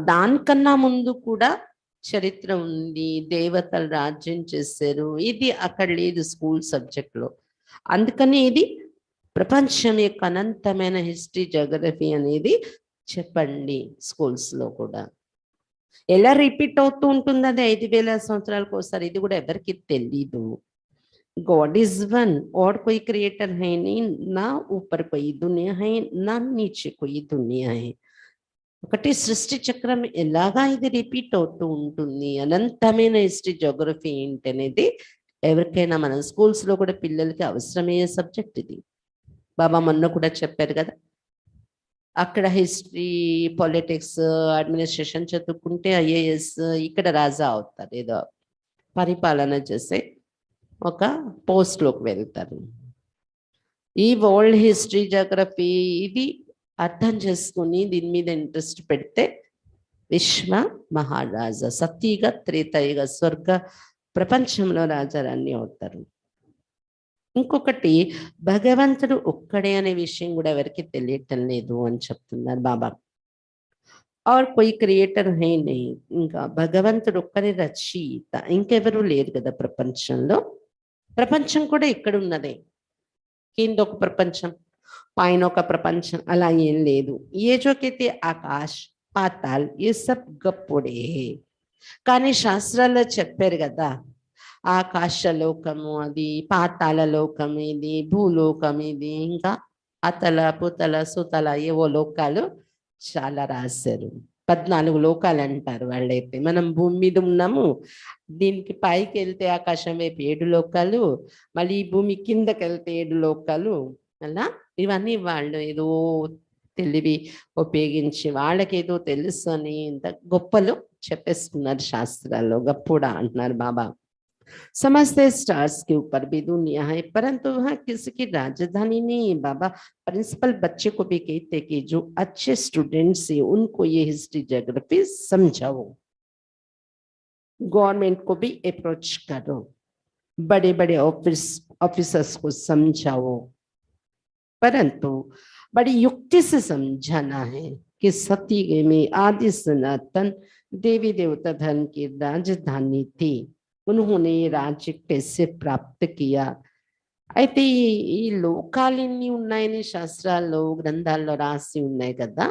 దానికన్నా ముందు కూడా చరిత్ర ఉంది, దేవతలు రాజ్యం చేశారు, ఇది అక్కడ లేదు స్కూల్ సబ్జెక్ట్లో. అందుకని ఇది ప్రపంచం యొక్క అనంతమైన హిస్టరీ జియోగ్రఫీ అనేది చెప్పండి స్కూల్స్ లో కూడా. ఎలా రిపీట్ అవుతూ ఉంటుంది అది 5000 సంవత్సరాలకు ఒకసారి, ఇది కూడా ఎవరికి తెలీదు. गॉड इज वन और कोई क्रिएटर है नहीं, ना ऊपर कोई दुनिया है ना नीचे कोई दुनिया है. ఒకటి సృష్టి చక్రం ఎలాగా ఇది రిపీట్ అవుతూ ఉంటుంది. అనంతమైన హిస్టరీ జియోగ్రఫీ ఏంటి అనేది ఎవరికైనా మన స్కూల్స్ లో కూడా పిల్లలకి అవసరమయ్యే సబ్జెక్ట్ ఇది. బాబా మొన్న కూడా చెప్పారు కదా, అక్కడ హిస్టరీ, పాలిటిక్స్, అడ్మినిస్ట్రేషన్ చదువుకుంటే ఐఏఎస్, ఇక్కడ రాజా అవుతారు, ఏదో పరిపాలన చేసే ఒక పోస్ట్లోకి వెళ్తారు. ఈ వరల్డ్ హిస్టరీ జియోగ్రఫీ ఇది అర్థం చేసుకుని దీని మీద ఇంట్రెస్ట్ పెడితే విశ్వ మహారాజా, సత్యుగ త్రేతాయుగ స్వర్గ ప్రపంచంలో రాజారాన్ని అవుతారు. ఇంకొకటి, భగవంతుడు ఒక్కడే అనే విషయం కూడా ఎవరికి తెలియటం లేదు అని చెప్తున్నారు బాబా. ఆర్ కొయి క్రియేటర్ హై నహీ, ఇంకా భగవంతుడు ఒక్కరే రచయిత, ఇంకెవరు లేరు కదా ప్రపంచంలో. ప్రపంచం కూడా ఇక్కడ ఉన్నదే, కింద ఒక ప్రపంచం, పైన ఒక ప్రపంచం, అలా ఏం లేదు. ఏ జోకైతే ఆకాశ్ పాతాల్ ఏ సబ్ గప్పుడే. కానీ శాస్త్రాల్లో చెప్పారు కదా, ఆకాశలోకము అది, పాతాల లోకం ఇది, భూలోకం ఇది, ఇంకా అతల పుతల సుతల ఏవో లోకాలు చాలా రాశారు. 14 లోకాలు అంటారు వాళ్ళైతే. మనం భూమి మీద ఉన్నాము, దీనికి పైకి వెళ్తే ఆకాశం వైపు 7 లోకాలు, మళ్ళీ భూమి కిందకి వెళ్తే 7 లోకాలు. అలా ఇవన్నీ వాళ్ళు ఏదో తెలివి ఉపయోగించి వాళ్ళకేదో తెలుసు అని ఇంత గొప్పలు చెప్పేస్తున్నారు శాస్త్రాల్లో. గప్పుడా అంటున్నారు బాబా. समझते स्टार्स के ऊपर भी दुनिया है, परंतु वहाँ किसी की राजधानी नहीं है. बाबा प्रिंसिपल बच्चे को भी कहते कि जो अच्छे स्टूडेंट्स है उनको ये हिस्ट्री ज्योग्राफी समझाओ. गवर्नमेंट को भी अप्रोच करो, बड़े बड़े ऑफिस ऑफिसर्स को समझाओ, परंतु बड़ी युक्ति से समझाना है कि सती में आदि सनातन देवी देवता धर्म की राजधानी थी। उन्होंने ये राज्य कैसे प्राप्त किया? అయితే ఈ లోకాలెన్ని ఉన్నాయని శాస్త్రాల్లో గ్రంథాల్లో రాసి ఉన్నాయి కదా.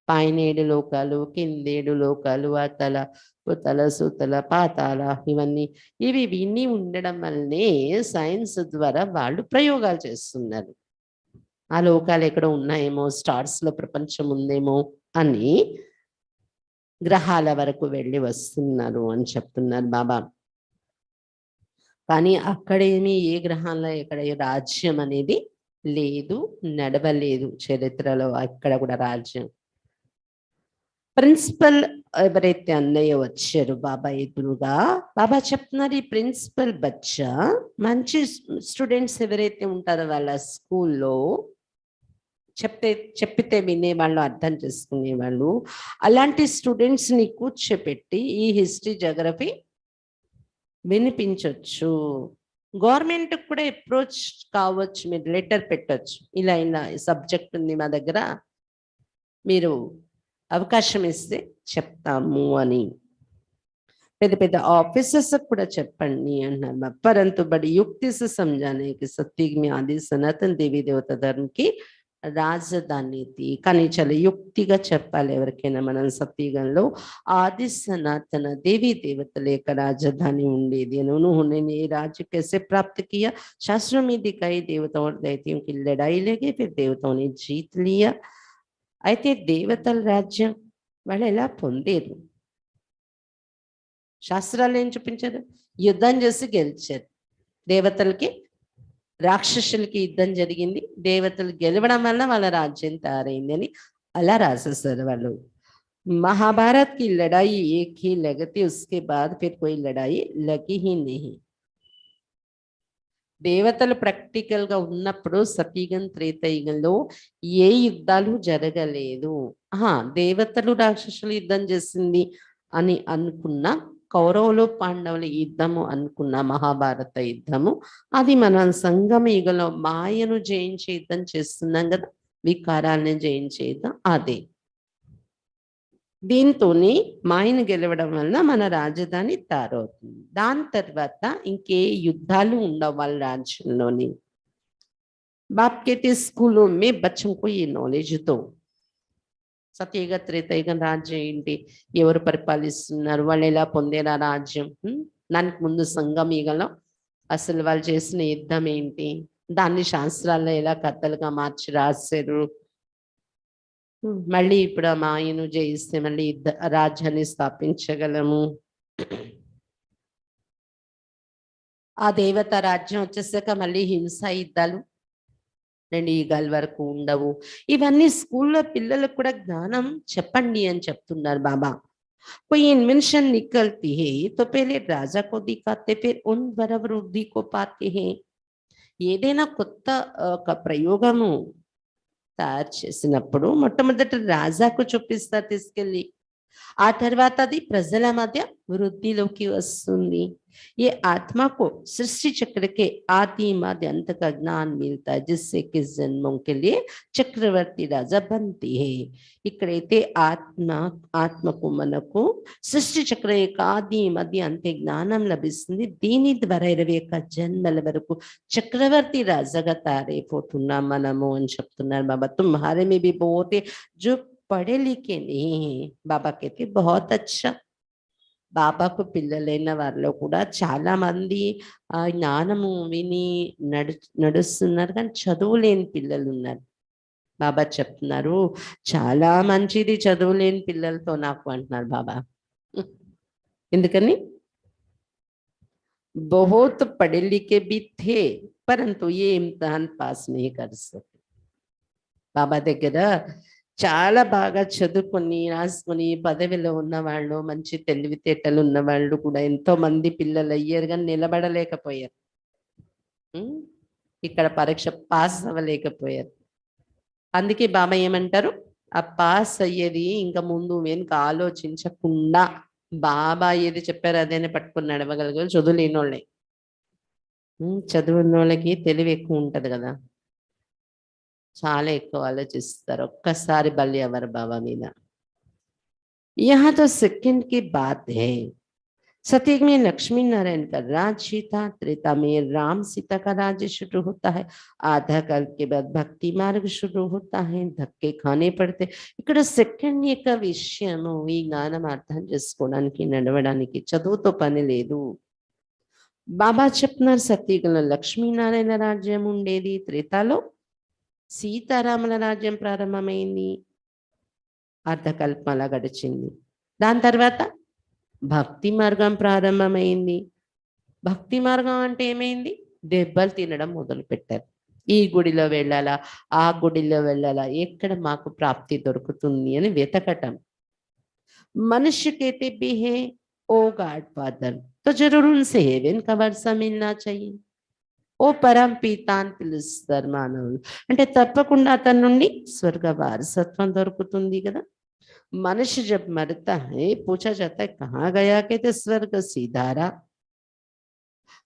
పైన 7 లోకాలు, కింద 7 లోకాలు, అతల ఉతల సుతల పాతాళ ఇవన్నీ ఇవి విని ఉండడం వల్లనే సైన్స్ ద్వారా వాళ్ళు ప్రయోగాలు చేస్తున్నారు. ఆ లోకాలు ఎక్కడో ఉన్నాయేమో, స్టార్స్‌లో ప్రపంచం ఉందేమో అని గ్రహాల వరకు వెళ్ళి వస్తున్నారు అని చెప్తున్నారు బాబా. కానీ అక్కడేమి ఏ గ్రహాల్లో ఎక్కడ ఏ రాజ్యం అనేది లేదు, నడవలేదు చరిత్రలో అక్కడ కూడా రాజ్యం. ప్రిన్సిపల్ ఎవరైతే అన్నయ్య వచ్చారు బాబా ఎదురుగా, బాబా చెప్తున్నారు ఈ ప్రిన్సిపల్ బచ్చా మంచి స్టూడెంట్స్ ఎవరైతే ఉంటారో వాళ్ళ స్కూల్లో చెప్పితే వినేవాళ్ళు, అర్థం చేసుకునేవాళ్ళు, అలాంటి స్టూడెంట్స్ని కూర్చోపెట్టి ఈ హిస్టరీ జోగ్రఫీ వినిపించవచ్చు. గవర్నమెంట్ కూడా అప్రోచ్ కావచ్చు, మీరు లెటర్ పెట్టచ్చు, ఇలా ఇలా సబ్జెక్ట్ ఉంది మా దగ్గర, మీరు అవకాశం ఇస్తే చెప్తాము అని. పెద్ద పెద్ద ఆఫీసర్స్ కూడా చెప్పండి అన్నారు. परंतु बड़ी युक्ति से समझाने कि सत्युग में आदि सनातन देवी देवता धर्म की రాజధాని थी. కానీ చాలా యుక్తిగా చెప్పాలి ఎవరికైనా. మనం సత్యుగంలో आदि सनातन देवी देवतల యొక్క రాజధాని ఉండేది అని. उन्होंने ये राज्य कैसे प्राप्त किया? शास्त्रों में दिखाई देवताओं और दैत्यों की लड़ाई लगी, फिर देवताओं ने जीत लिया. అయితే దేవతల రాజ్యం వాళ్ళు ఎలా పొందేరు? శాస్త్రాలు ఏం చూపించారు? యుద్ధం చేసి గెలిచారు. దేవతలకి రాక్షసులకి యుద్ధం జరిగింది, దేవతలు గెలవడం వల్ల వాళ్ళ రాజ్యం తయారైంది అని అలా రాసేసారు వాళ్ళు. महाभारत की लड़ाई एक ही लगती, उसके बाद फिर कोई लड़ाई लगी ही नहीं. దేవతలు ప్రాక్టికల్ గా ఉన్నప్పుడు సతీగం త్రేతయుగంలో ఏ యుద్ధాలు జరగలేదు. దేవతలు రాక్షసులు యుద్ధం చేసింది అని అనుకున్న, కౌరవులు పాండవుల యుద్ధము అనుకున్న మహాభారత యుద్ధము, అది మనం సంగమ యుగంలో మాయను జయించే యుద్ధం చేస్తున్నాం కదా, వికారాలను జయించే యుద్ధం అదే. దీంతోనే మాయను గెలవడం వలన మన రాజధాని తయారవుతుంది. దాని తర్వాత ఇంకే యుద్ధాలు ఉండవు వాళ్ళ రాజ్యంలోని. बाप कहते स्कूलों में बच्चों को ये नॉलेज दो. సత్యయుగ త్రేతయుగ రాజ్యం ఏంటి, ఎవరు పరిపాలిస్తున్నారు, వాళ్ళు ఎలా పొందేరా రాజ్యం, దానికి ముందు సంగమ యుగంలో అసలు వాళ్ళు చేసిన యుద్ధం ఏంటి, దాన్ని శాస్త్రాల్లో ఎలా కథలుగా మార్చి రాశారు, మళ్ళీ ఇప్పుడు ఆ మాయను జయిస్తే మళ్ళీ రాజ్యాన్ని స్థాపించగలము. ఆ దేవత రాజ్యం వచ్చేసాక మళ్ళీ హింసా యుద్ధాలు 2 యుగాల వరకు ఉండవు. ఇవన్నీ స్కూల్లో పిల్లలకు కూడా జ్ఞానం చెప్పండి అని చెప్తున్నారు బాబా. कोई इन्वेंशन निकलती है तो पहले राजा को दिखाते, फिर उन वरवृद्धि को पाते हैं. ఏదైనా కొత్త ప్రయోగము తయారు చేసినప్పుడు మొట్టమొదట రాజాకు చూపిస్తారు తీసుకెళ్ళి, ఆ తర్వాత అది ప్రజల మధ్య వృద్ధిలోకి వస్తుంది. ये आत्मा को सृष्टि चक्र के आदि मध्य अंत का ज्ञान मिलता है, जिससे किस जन्मों के लिए चक्रवर्ती राजा बनती है. इकड़ैते ఆత్మకు మనకు సృష్టి చక్ర యొక్క ఆది మధ్య అంతే జ్ఞానం లభిస్తుంది. దీని ద్వారా 21 జన్మల వరకు చక్రవర్తి రాజాగా తయారైపోతున్నాం మనము అని చెప్తున్నారు బాబా. తుమ్హారే మే భీ బహుత్ जो पढ़े लिखे नहीं है, बाबा कहते बहुत अच्छा. బాబాకు పిల్లలైన వారిలో కూడా చాలా మంది జ్ఞానము విని నడుస్తున్నారు, కానీ చదువులేని పిల్లలు ఉన్నారు. బాబా చెప్తున్నారు చాలా మంచిది చదువులేని పిల్లలతో నాకు అంటున్నారు బాబా. ఎందుకని? बहुत पढ़े लिखे भी थे परंतु ये इम्तिहान पास नहीं कर सके. బాబా దగ్గర చాలా బాగా చదువుకొని రాసుకొని పదవిలో ఉన్నవాళ్ళు, మంచి తెలివితేటలు ఉన్నవాళ్ళు కూడా ఎంతో మంది పిల్లలు అయ్యారు, కానీ నిలబడలేకపోయారు. ఇక్కడ పరీక్ష పాస్ అవ్వలేకపోయారు. అందుకే బాబా ఏమంటారు, ఆ పాస్ అయ్యేది ఇంకా ముందు వెనుక ఆలోచించకుండా బాబా ఏది చెప్పారు అదేనే పట్టుకుని నడవగలిగారు చదువులేనోళ్ళే. చదువున్నోళ్ళకి తెలివి ఎక్కువ ఉంటది కదా, చాలా ఎక్కువ ఆలోచిస్తారు. ఒక్కసారి బలి అవ్వరు బాబా మీద. यहाँ तो सेकंड की बात है। सतयुग में लक्ष्मी नारायण का राज्य था, त्रेता में राम सीता का राज्य शुरू होता है, आधा काल के बाद भक्ति मार्ग शुरू होता है, धक्के खाने पड़ते। ఇక్కడ సెకండ్ యొక్క విషయము ఈ జ్ఞానం అర్థం చేసుకోవడానికి నడవడానికి చదువుతో పని లేదు. బాబా చెప్తున్నారు సత్యుగంలో లక్ష్మీనారాయణ రాజ్యం ఉండేది, త్రేతాలో సీతారాముల రాజ్యం ప్రారంభమైంది, అర్ధకల్పం అలా గడిచింది. దాని తర్వాత భక్తి మార్గం ప్రారంభమైంది. భక్తి మార్గం అంటే ఏమైంది? దెబ్బలు తినడం మొదలు పెట్టారు. ఈ గుడిలో వెళ్ళాలా, ఆ గుడిలో వెళ్ళాలా, ఎక్కడ మాకు ప్రాప్తి దొరుకుతుంది అని వెతకటం. मनुष्य कहते भी है ओ गॉड फादर, तो जरूर उनसे हेवन का वर्षा मिलना चाहिए. ఓ పరం పిత అని పిలుస్తారు మానవులు. అంటే తప్పకుండా అతని నుండి స్వర్గ వారసత్వం దొరుకుతుంది కదా. मनुष्य जब मरता है पूछा जाता है कहाँ गया, कहते स्वर्ग सीधारा.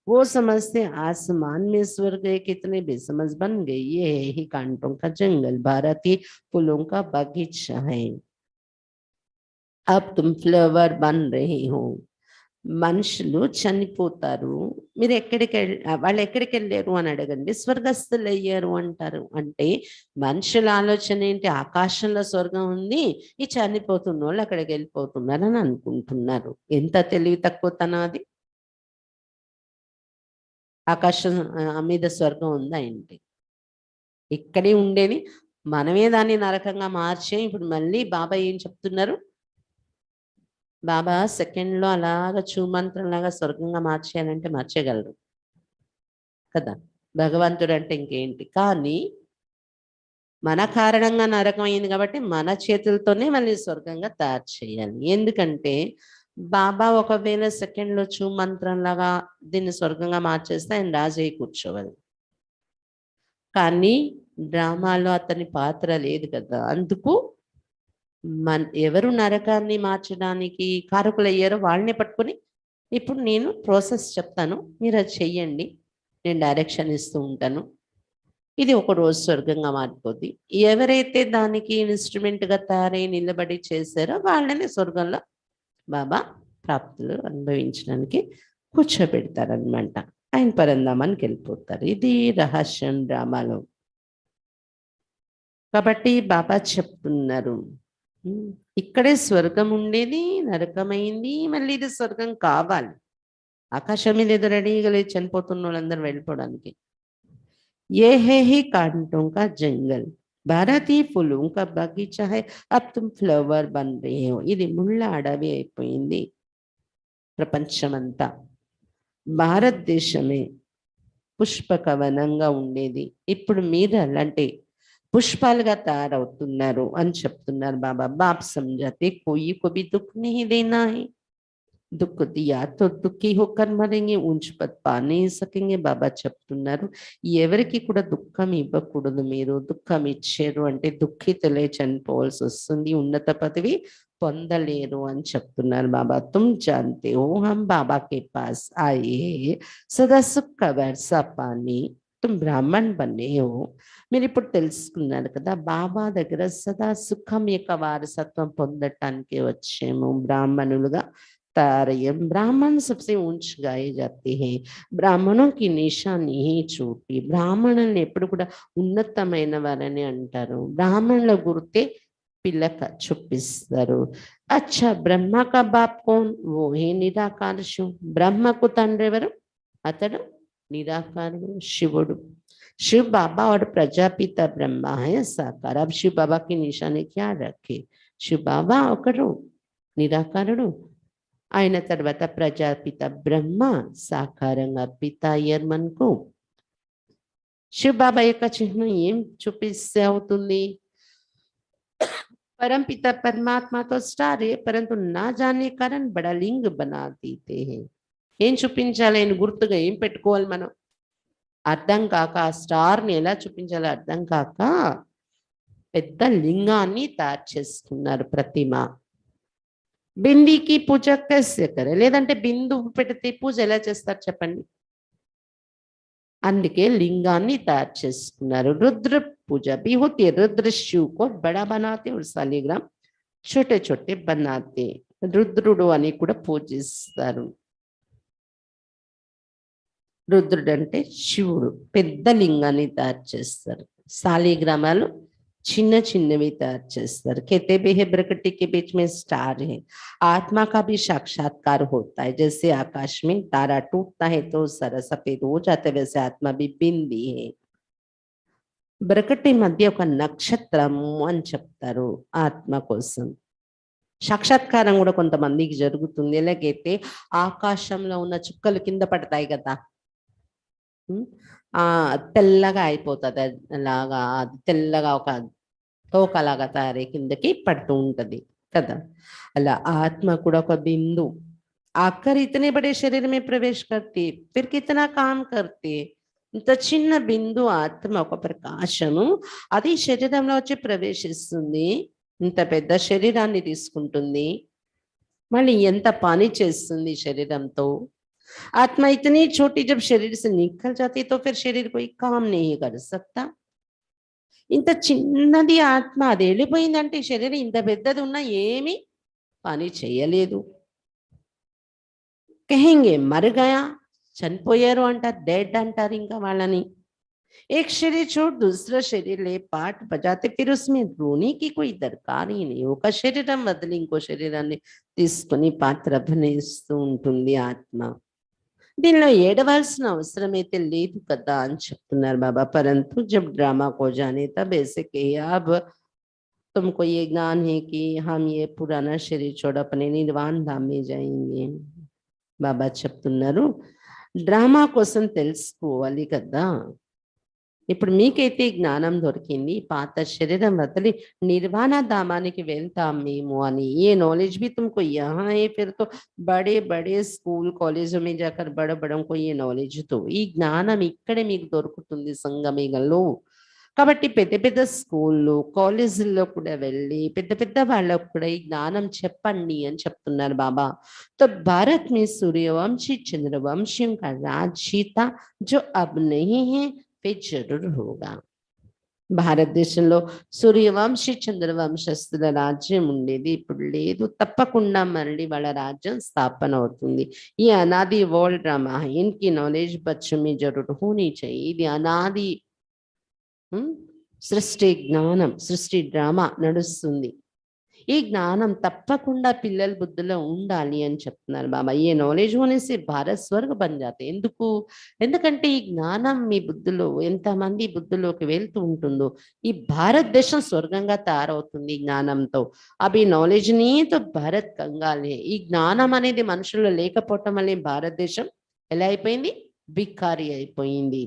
वो समझते आसमान में स्वर्ग है, कितने बेसमझ बन गई, ये है ही कांटों का जंगल, भारतीय फूलों का बगीचा है, अब तुम फ्लावर बन रहे हो. మనుషులు చనిపోతారు, మీరు వాళ్ళు ఎక్కడికి వెళ్ళారు అని అడగండి, స్వర్గస్థులు అయ్యారు అంటారు. అంటే మనుషుల ఆలోచన ఏంటి? ఆకాశంలో స్వర్గం ఉంది, ఈ చనిపోతున్న వాళ్ళు అక్కడికి వెళ్ళిపోతున్నారు అని అనుకుంటున్నారు. ఎంత తెలివి తక్కువతనం అది. ఆకాశం మీద స్వర్గం ఉందా ఏంటి? ఇక్కడే ఉండేది, మనమే దాన్ని నరకంగా మార్చాం. ఇప్పుడు మళ్ళీ బాబా ఏం చెప్తున్నారు? బాబా సెకండ్లో అలాగా చూమంత్రంలాగా స్వర్గంగా మార్చేయాలంటే మార్చేయగలరు కదా. భగవంతుడు అంటే ఇంకేంటి. కానీ మన కారణంగా నరకం అయింది కాబట్టి మన చేతులతోనే మళ్ళీ స్వర్గంగా తయారు చేయాలి. ఎందుకంటే బాబా ఒకవేళ సెకండ్లో చూమంత్రంలాగా దీన్ని స్వర్గంగా మార్చేస్తే ఆయన రాజయ్య కూర్చోవాలి. కానీ డ్రామాలో అతని పాత్ర లేదు కదా. అందుకు ఎవరు నరకాన్ని మార్చడానికి కారకులయ్యారో వాళ్ళని పట్టుకొని ఇప్పుడు నేను ప్రాసెస్ చెప్తాను, మీరు అది చెయ్యండి, నేను డైరెక్షన్ ఇస్తూ ఉంటాను, ఇది ఒక రోజు స్వర్గంగా మారిపోద్ది. ఎవరైతే దానికి ఇన్స్ట్రుమెంట్గా తయారై నిలబడి చేశారో వాళ్ళని స్వర్గంలో బాబా ప్రాప్తులు అనుభవించడానికి కూర్చోబెడతారనమాట. ఆయన పరంధామానికి వెళ్ళిపోతారు. ఇది రహస్యం డ్రామాలో. కాబట్టి బాబా చెప్తున్నారు ఇక్కడే స్వర్గం ఉండేది, నరకమైంది, మళ్ళీ ఇది స్వర్గం కావాలి. ఆకాశం మీద ఏదో రెడీగా లేదు చనిపోతున్న వాళ్ళందరూ వెళ్ళిపోవడానికి. ఏ హే హీ కాంటోं का जंगल, భారతీయ ఫుलों का बगीचा है, अब तुम फ्लावर बन रहे हो. ఇది ముళ్ళ అడవి అయిపోయింది ప్రపంచమంతా. భారతదేశమే పుష్పకవనంగా ఉండేది, ఇప్పుడు మీరు అలాంటి పుష్పాలుగా తయారవుతున్నారు అని చెప్తున్నారు బాబా. బాప్ సమझाते कोई को भी दुख नहीं देना है, दुख दिया तो दुखी होकर मरेंगे, ऊंच पद पा नहीं सकेंगे. బాబా చెప్తున్నారు ఎవరికి కూడా దుఃఖం ఇవ్వకూడదు. మీరు దుఃఖం ఇచ్చారు అంటే దుఃఖితులే చనిపోవాల్సి వస్తుంది, ఉన్నత పదవి పొందలేరు అని చెప్తున్నారు బాబా. तुम जानते हो हम बाबा के पास आए सदा सुख का वर्षा पानी, तुम ब्राह्मण बने हो. మీరు ఇప్పుడు తెలుసుకున్నారు కదా, బాబా దగ్గర సదా సుఖం యొక్క వారసత్వం పొందటానికి వచ్చాము, బ్రాహ్మణులుగా తయారయ్యాం. బ్రాహ్మణ్ सबसे ऊंच गाए जाते हैं, బ్రాహ్మణోं की నిశాని ही छोटी. బ్రాహ్మణుల్ని ఎప్పుడు కూడా ఉన్నతమైన వారని అంటారు. బ్రాహ్మణుల గుర్తే పిల్లక చూపిస్తారు. అచ్చా బ్రహ్మ కా బాప్ కౌన్, वो है నిరాకార శివ. బ్రహ్మకు తండ్రి ఎవరు? అతడు నిరాకారుడు, శివుడు. शिव बाबा और प्रजापिता ब्रह्मा है साकार. अब शिव बाबा की निशानी क्या रखे? शिव बाबा ఒకరు నిరాకారుడు, ఆయన తర్వాత ప్రజాపిత బ్రహ్మ సాకారంగా పిత అయ్యారు మనకు. శివ బాబా యొక్క చిహ్నం ఏం చూపిస్తే అవుతుంది? परम पिता परमात्मा तो स्टार है, परंतु ना जाने कारण बड़ा लिंग बना देते हैं. ఏం చూపించాలి? ఆయన గుర్తుగా ఏం పెట్టుకోవాలి మనం? అర్థం కాక ఆ స్టార్ని ఎలా చూపించాలో అర్థం కాక పెద్ద లింగాన్ని తయారు చేసుకున్నారు ప్రతిమ. బిందీకి పూజ కైసే కరే, లేదంటే బిందు పెడితే పూజ ఎలా చేస్తారు చెప్పండి? అందుకే లింగాన్ని తయారు చేసుకున్నారు। रुद्र पूजा भी होती है। रुद्र शिव को बड़ा बनाते और शालिग्राम छोटे छोटे बनाते। రుద్రుడు అని కూడా పూజిస్తారు। రుద్రుడు అంటే శివుడు పెద్ద లింగాన్ని తయారు చేస్తారు। శాలిగ్రామాలు చిన్న చిన్నవి తయారు చేస్తారు। कहते भी है प्रकृति के बीच में स्टार है, आत्मा का भी साक्षात्कार होता है। जैसे आकाश में तारा टूटता है तो सारा सफेद हो जाता है, वैसे आत्मा भी बिंदी है। ప్రకృతి మధ్య ఒక నక్షత్రము అని చెప్తారు ఆత్మ కోసం। సాక్షాత్కారం కూడా కొంతమందికి జరుగుతుంది। ఎలాగైతే ఆకాశంలో ఉన్న చుక్కలు కింద పడతాయి కదా, తెల్లగా అయిపోతుంది, అలాగా అది తెల్లగా ఒక తోకలాగా తయారై కిందకి పడుతూ ఉంటది కదా। అలా ఆత్మ కూడా ఒక బిందు आकर इतने बड़े शरीर में प्रवेश करती, फिर कितना काम करती। ఇంత చిన్న బిందు ఆత్మ ఒక ప్రకాశము, అది శరీరంలో వచ్చి ప్రవేశిస్తుంది, ఇంత పెద్ద శరీరాన్ని తీసుకుంటుంది, మళ్ళీ ఎంత పని చేస్తుంది శరీరంతో। आत्मा इतनी छोटी जब शरीर से निकल जाती तो फिर शरीर कोई काम नहीं कर सकता। ఇంత చిన్నది ఆత్మ, అది వెళ్ళిపోయిందంటే శరీరం ఇంత పెద్దది ఉన్నా ఏమి పని చేయలేదు। कहेंगे मर गया, చనిపోయారు అంటారు, డెడ్ అంటారు ఇంకా వాళ్ళని। एक शरीर छोड़ दूसरा शरीर ले पाठ बजाते, फिर उसमें रोने की कोई दरकार ही नहीं। ఒక శరీరం వదిలి ఇంకో శరీరాన్ని తీసుకొని పాత్ర అభినయిస్తూ ఉంటుంది ఆత్మ। దీనిలో ఏడవలసిన అవసరమైతే లేదు కదా అని చెప్తున్నారు బాబా। परंतु जब ड्रामा को जाने तब ऐसे कहे, अब तुमको ये ज्ञान है कि हम ये पुराना शरीर छोड़ अपने निर्वाण धाम में जाएंगे। బాబా చెప్తున్నారు డ్రామా కోసం తెలుసుకోవాలి కదా। ఇప్పుడు మీకైతే జ్ఞానం దొరికింది, పాత శరీరం వదిలి निर्वाण धामाనికి వెళ్తాం మేము అని। ये नॉलेज भी तुमको यहाँ है, फिर तो बड़े बड़े स्कूल कॉलेजों में जाकर बड़े बड़ों को ये नॉलेज दो। ఈ జ్ఞానం ఇక్కడే మీకు దొరుకుతుంది సంగమేగంలో। కాబట్టి పెద్ద పెద్ద స్కూళ్ళు కాలేజీల్లో కూడా వెళ్ళి పెద్ద పెద్ద వాళ్ళకు కూడా ఈ జ్ఞానం చెప్పండి అని చెప్తున్నారు బాబా। तो भारत में सूर्यवंशी चंद्रवंशियों का राज्य था, जो अब नहीं है वे जरूर होगा। భారతదేశంలో సూర్యవంశీ చంద్రవంశస్థుల రాజ్యం ఉండేది, ఇప్పుడు లేదు, తప్పకుండా మళ్ళీ వాళ్ళ రాజ్యం స్థాపన అవుతుంది। ఈ అనాది వరల్డ్ డ్రామా है, इनकी नॉलेज बच्चों में जरूर होनी चाहिए। ఇది అనాది సృష్టి జ్ఞానం, సృష్టి డ్రామా నడుస్తుంది, ఈ జ్ఞానం తప్పకుండా పిల్లల బుద్ధిలో ఉండాలి అని చెప్తున్నారు బాబా। ఏ నాలెడ్జ్ होने से भारत स्वर्ग बन जाते। ఎందుకు? ఎందుకంటే ఈ జ్ఞానం మీ బుద్ధిలో ఎంతమంది బుద్ధిలోకి వెళ్తూ ఉంటుందో ఈ భారతదేశం స్వర్గంగా తయారవుతుంది జ్ఞానంతో। అవి నాలెడ్జ్ నీ తో భారత్ కంగాలే। ఈ జ్ఞానం అనేది మనుషుల్లో లేకపోవటం వల్ల భారతదేశం ఎలా అయిపోయింది? బికారి అయిపోయింది।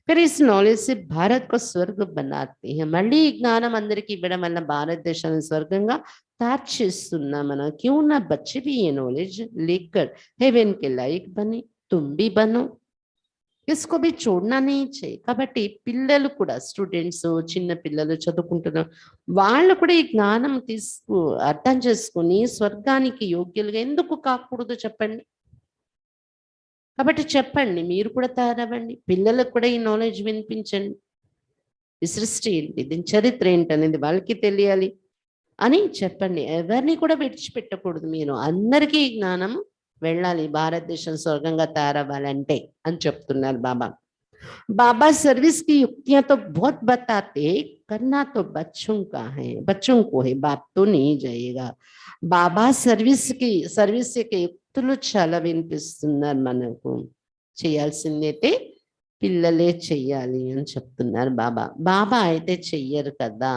फिर इस नॉलेज से भारत को स्वर्ग बनाते हैं। మళ్ళీ జ్ఞానం అందరికీ ఇవ్వడం వల్ల భారతదేశాన్ని స్వర్గంగా తయారు చేస్తున్నాం మనం। क्यों ना बच्चे भी ये नॉलेज लेकर हेवन के लायक बने, तुम भी बनो, इसको भी छोड़ना नहीं चाहिए। కాబట్టి పిల్లలు కూడా స్టూడెంట్స్ చిన్న పిల్లలు చదువుకుంటున్నారు, వాళ్ళు కూడా ఈ జ్ఞానం అర్థం చేసుకుని స్వర్గానికి యోగ్యులుగా ఎందుకు కాకూడదు చెప్పండి। కాబట్టి చెప్పండి, మీరు కూడా తయారవ్వండి, పిల్లలకు కూడా ఈ నాలెడ్జ్ వినిపించండి। ఈ సృష్టి ఏంటి, దీని చరిత్ర ఏంటనేది వాళ్ళకి తెలియాలి అని చెప్పండి। ఎవరిని కూడా విడిచిపెట్టకూడదు, మీరు అందరికీ ఈ జ్ఞానం వెళ్ళాలి భారతదేశం స్వర్గంగా తయారవ్వాలంటే అని చెప్తున్నారు బాబా। बाबा सर्विस की युक्तियां तो बहुत बताते, करना तो बच्चों का है, बच्चों को है, बाप तो नहीं जाएगा। बाबा सर्विस के యుక్తులు చాలా వినిపిస్తున్నారు మనకు, చేయాల్సిందైతే పిల్లలే చెయ్యాలి అని చెప్తున్నారు బాబా। బాబా అయితే చెయ్యరు కదా।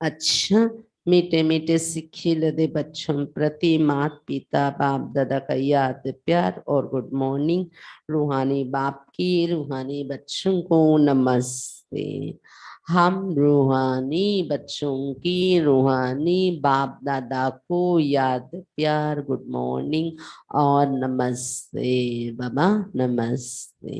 अच्छा, मीठे मीठे सिक्के लदे बच्चों प्रति माता पिता बाप दादा का याद प्यार और गुड मॉर्निंग। रूहानी बाप की रूहानी बच्चों को नमस्ते। हम रूहानी बच्चों की रूहानी बाप दादा को याद प्यार गुड मॉर्निंग और नमस्ते बाबा, नमस्ते।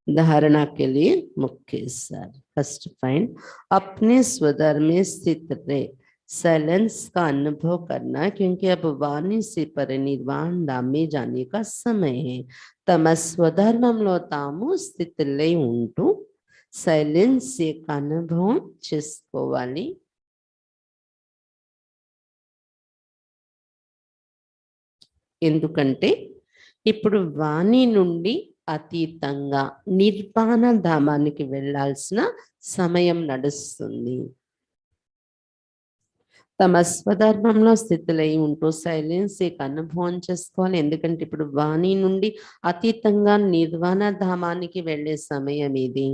धारणा के लिए मुख्य सार। फर्स्ट पॉइंट, अपने स्वधर्म में स्थित रहे, साइलेंस का अनुभव करना, क्योंकि अब वाणी से परिनिर्वाण धाम में जाने का समय है। తమ స్వధర్మంలో తాము స్థితులై ఉంటూ సైలెన్స్ యొక్క అనుభవం చేసుకోవాలి. ఎందుకంటే ఇప్పుడు వాణి నుండి అతీతంగా నిర్వాణ ధామానికి వెళ్ళాల్సిన సమయం నడుస్తుంది. తమ స్వధర్మంలో స్థితులై ఉంటూ సైలెన్స్ యొక్క అనుభవం చేసుకోవాలి. ఎందుకంటే ఇప్పుడు వాణి నుండి అతీతంగా నిర్వాణ ధామానికి వెళ్ళే సమయం ఇది.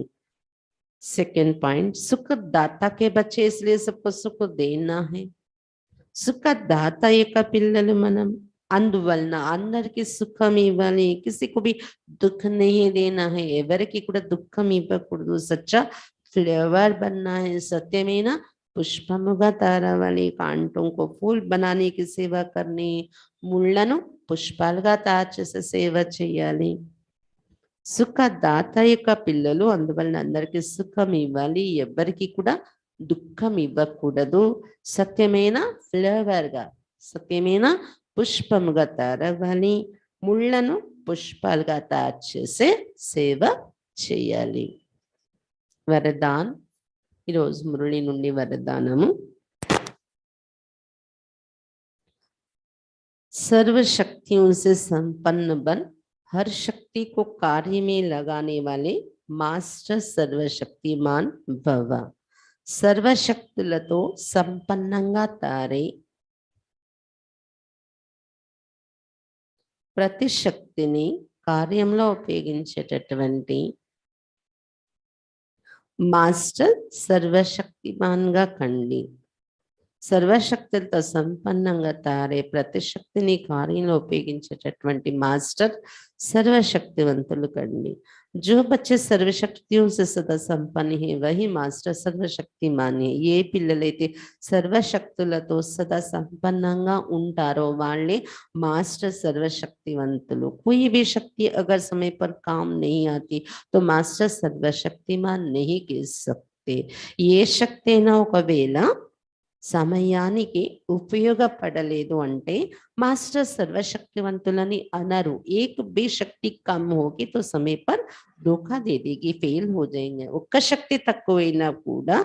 सेकंड पॉइंट, सुखदाता के बच्चे इसलिए सबको सुख देना है. సుఖదాత యొక్క పిల్లలు మనం, అందువలన అందరికి సుఖం ఇవ్వాలి. కిసికు भी दुख नहीं देना है, ఎవరికి కూడా దుఃఖం ఇవ్వకూడదు. సచ్చా फ्लेवर बनना है, सत्यमेन పుష్పముగా తయారవ్వాలి. కాంటంకు ఫూల్ बनाने की सेवा करनी, ముళ్ళను పుష్పాలుగా తయారు చేసే సేవ చేయాలి. సుఖదాత యొక్క పిల్లలు, అందువలన అందరికీ సుఖం ఇవ్వాలి, ఎవ్వరికి కూడా దుఃఖం ఇవ్వకూడదు. సత్యమైన ఫ్లేవర్గా, సత్యమైన పుష్పముగా తయారవ్వాలి. ముళ్ళను పుష్పాలుగా తయారు చేసే సేవ చేయాలి. వరదాన్, ఈరోజు మురళి నుండి వరదానము. सर्वशक्तियों से संपन्न बन हर शक्ति को कार्य में लगाने वाले मास्टर सर्वशक्तिमान भव. సర్వశక్తులతో సంపన్నంగా తారై ప్రతి శక్తిని కార్యంలో ఉపయోగించేటటువంటి మాస్టర్ సర్వశక్తిమాన్గా కండి. సర్వశక్తులతో సంపన్నంగా తారే ప్రతి శక్తిని కార్యంలో ఉపయోగించేటటువంటి మాస్టర్ సర్వశక్తివంతులు కండి. जो बच्चे सर्वशक्तियों से सदा संपन्न है वही मास्टर सर्वशक्तिमान है. ఏ పిల్లలైతే సర్వశక్తులతో సదా సంపన్నంగా ఉంటారో వాళ్ళే మాస్టర్ సర్వశక్తివంతులు. कोई भी शक्ति अगर समय पर काम नहीं आती तो मास्टर सर्वशक्तिमान नहीं कह सकते. ఏ శక్తి అయినా ఒకవేళ సమయానికి ఉపయోగపడలేదు అంటే మాస్టర్ సర్వశక్తివంతులని అనరు. एक भी शक्ति कम होगी तो समय पर धोखा दे देगी, फेल हो जाएंगे. ఒక్క శక్తి తక్కువైనా కూడా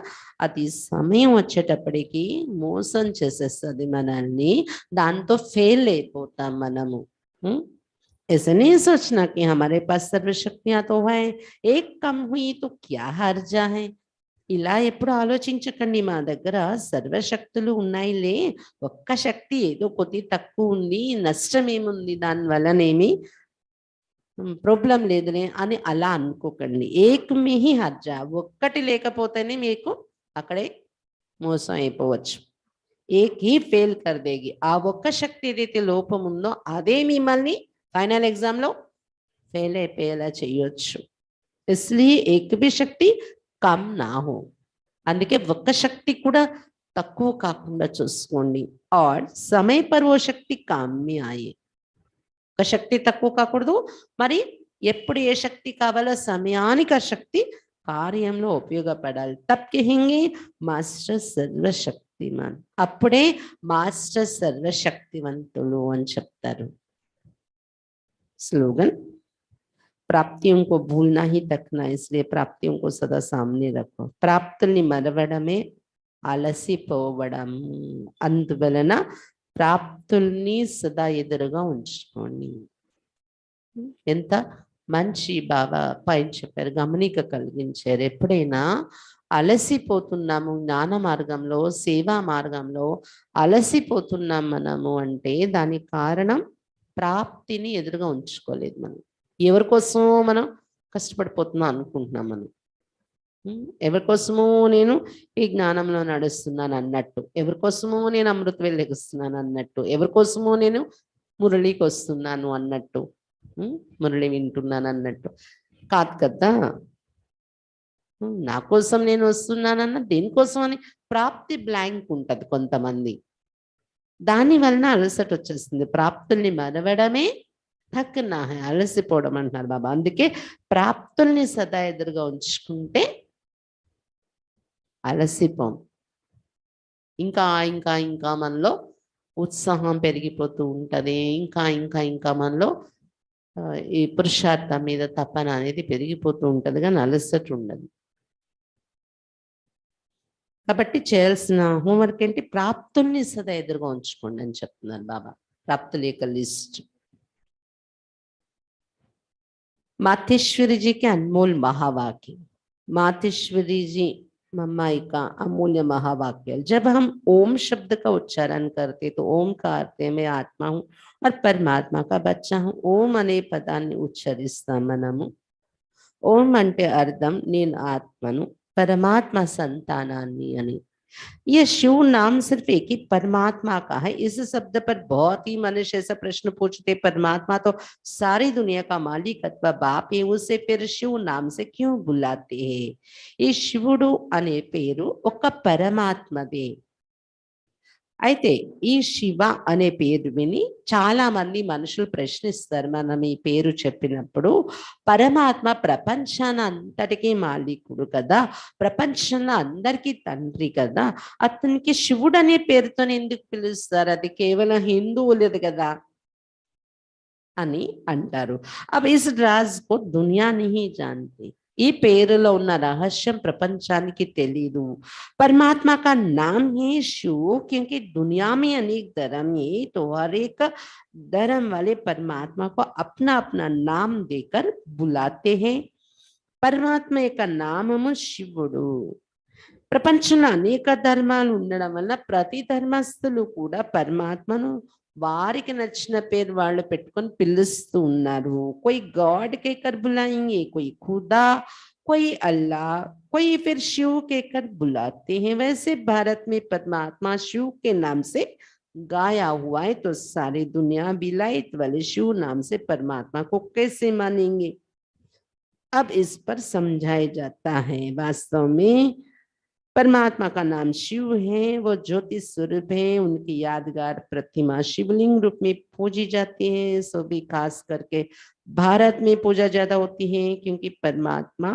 అది సమయం వచ్చేటప్పటికి మోసం చేసేస్తుంది మనల్ని, దాంతో ఫెయిల్ అయిపోతాం మనము. ऐसे नहीं सोचना कि हमारे पास सर्वशक्तियां तो है, एक कम हुई तो क्या हर्जा है. ఇలా ఎప్పుడు ఆలోచించకండి. మా దగ్గర సర్వశక్తులు ఉన్నాయిలే, ఒక్క శక్తి ఏదో కొద్ది తక్కువ ఉంది, నష్టం ఏముంది, దాని వలనేమి ప్రాబ్లం లేదులే అని అలా అనుకోకండి. ఏకమిహి హర్జ, ఒక్కటి లేకపోతేనే మీకు అక్కడే మోసం అయిపోవచ్చు. ఏకీ ఫెయిల్ కర్దేగి. ఆ ఒక్క శక్తి ఏదైతే లోపం ఉందో అదే మిమ్మల్ని ఫైనల్ ఎగ్జామ్ లో ఫెయిల్ అయిపోయేలా చేయొచ్చు. ఇస్లియే ఏక భీ శక్తి కమ్ నా హో. అందుకే ఒక్క శక్తి కూడా తక్కువ కాకుండా చూసుకోండి. और समय पर वो शक्ति काम में आए. ఒక శక్తి తక్కువ కాకూడదు, మరి ఎప్పుడు ఏ శక్తి కావాలో సమయానికి ఆ శక్తి కార్యంలో ఉపయోగపడాలి. తప్ కహెంగే మాస్టర్ సర్వశక్తిమాన్, అప్పుడే మాస్టర్ సర్వశక్తివంతులు అని చెప్తారు. స్లోగన్, ప్రాప్తిयों को भूलना ही तकना, इसलिए प्राप्तियों को सदा सामने रखो. ప్రాప్తుల్ని మరవడమే అలసిపోవడం, అందువలన ప్రాప్తుల్ని సదా ఎదురుగా ఉంచుకోండి. ఎంత మంచి బాబా పైన చెప్పారు, గమనిక కలిగించారు. ఎప్పుడైనా అలసిపోతున్నాము జ్ఞాన మార్గంలో, సేవా మార్గంలో అలసిపోతున్నాం మనము అంటే దానికి కారణం ప్రాప్తిని ఎదురుగా ఉంచుకోలేదు. మనం ఎవరి కోసమో మనం కష్టపడిపోతున్నాం అనుకుంటున్నాం. మనం ఎవరికోసమో నేను ఈ జ్ఞానంలో నడుస్తున్నాను అన్నట్టు, ఎవరికోసమో నేను అమృత వెళ్ళిస్తున్నాను అన్నట్టు, ఎవరికోసమో నేను మురళికి వస్తున్నాను అన్నట్టు, మురళి వింటున్నాను అన్నట్టు కాదు కదా. నా కోసం నేను వస్తున్నానన్న దేనికోసం అని ప్రాప్తి బ్లాంక్ ఉంటది కొంతమంది, దాని వలన అలసట వచ్చేస్తుంది. ప్రాప్తుల్ని మరవడమే తక్కువ అలసిపోవడం అంటున్నారు బాబా. అందుకే ప్రాప్తుల్ని సదా ఎదురుగా ఉంచుకుంటే అలసిపోం. ఇంకా ఇంకా ఇంకా మనలో ఉత్సాహం పెరిగిపోతూ ఉంటది. ఇంకా ఇంకా ఇంకా మనలో ఈ పురుషార్థం మీద తపన అనేది పెరిగిపోతూ ఉంటది గానీ అలసట ఉండదు. కాబట్టి చేయాల్సిన హోంవర్క్ ఏంటి? ప్రాప్తుల్ని సదా ఎదురుగా ఉంచుకోండి అని చెప్తున్నారు బాబా. ప్రాప్తుల యొక్క లిస్ట్. मातेश्वरी जी के अनमोल महावाक्य। मातेश्वरी जी मम्माई का अमूल्य महावाक्य। जब हम ओम शब्द का उच्चारण करते तो ओम का अर्थ है मैं आत्मा हूँ और परमात्मा का बच्चा हूँ। ओम अने पदाన్ని ఉచ్చరిస్తాం మనము. ఓం అంటే అర్థం నేను ఆత్మను, పరమాత్మ సంతానాన్ని అని। ये शिव नाम सिर्फ एक ही परमात्मा का है। इस शब्द पर बहुत ही मनुष्य ऐसा प्रश्न पूछते, परमात्मा तो सारी दुनिया का मालिक अथवा बाप है, उसे फिर शिव नाम से क्यों बुलाते हैं? ఈ శివుడు అనే పేరు ఒక పరమాత్మదే। అయితే ఈ శివ అనే పేరు విని చాలా మంది మనుషులు ప్రశ్నిస్తారు మనం ఈ పేరు చెప్పినప్పుడు, పరమాత్మ ప్రపంచాన్ని అంతటికీ మాలికుడు కదా, ప్రపంచంలో అందరికీ తండ్రి కదా, అతనికి శివుడు అనే పేరుతో ఎందుకు పిలుస్తారు? అది కేవలం హిందువులది కదా అని అంటారు। अब इस राज को दुनिया नहीं जानती। ఈ పేరులో ఉన్న రహస్యం ప్రపంచానికి తెలీదు। परमात्मा का नाम है शिव, क्योंकि दुनिया में अनेक धर्म है, तो हर एक धर्म वाले परमात्मा को अपना अपना नाम देकर बुलाते हैं। परमात्मा యొక్క నామము శివుడు। ప్రపంచంలో అనేక ధర్మాలు ఉండడం వల్ల ప్రతి ధర్మస్థులు కూడా పరమాత్మను వారికి నచ్చిన పేరు వాళ్ళు పెట్టుకొని పిలుస్తూ ఉన్నారు। कोई गॉड कहकर बुलाएंगे, कोई खुदा, कोई अल्लाह, कोई फिर शिव कहकर बुलाते हैं। वैसे भारत में परमात्मा शिव के नाम से गाया हुआ है, तो सारी दुनिया बिलायत वाले शिव नाम से परमात्मा को कैसे मानेंगे? अब इस पर समझाया जाता है। वास्तव में परमात्मा का नाम शिव है, वो ज्योति स्वरूप है। उनकी यादगार प्रतिमा शिवलिंग रूप में पूजी जाती है। सो भी खास करके भारत में पूजा ज्यादा होती है, क्योंकि परमात्मा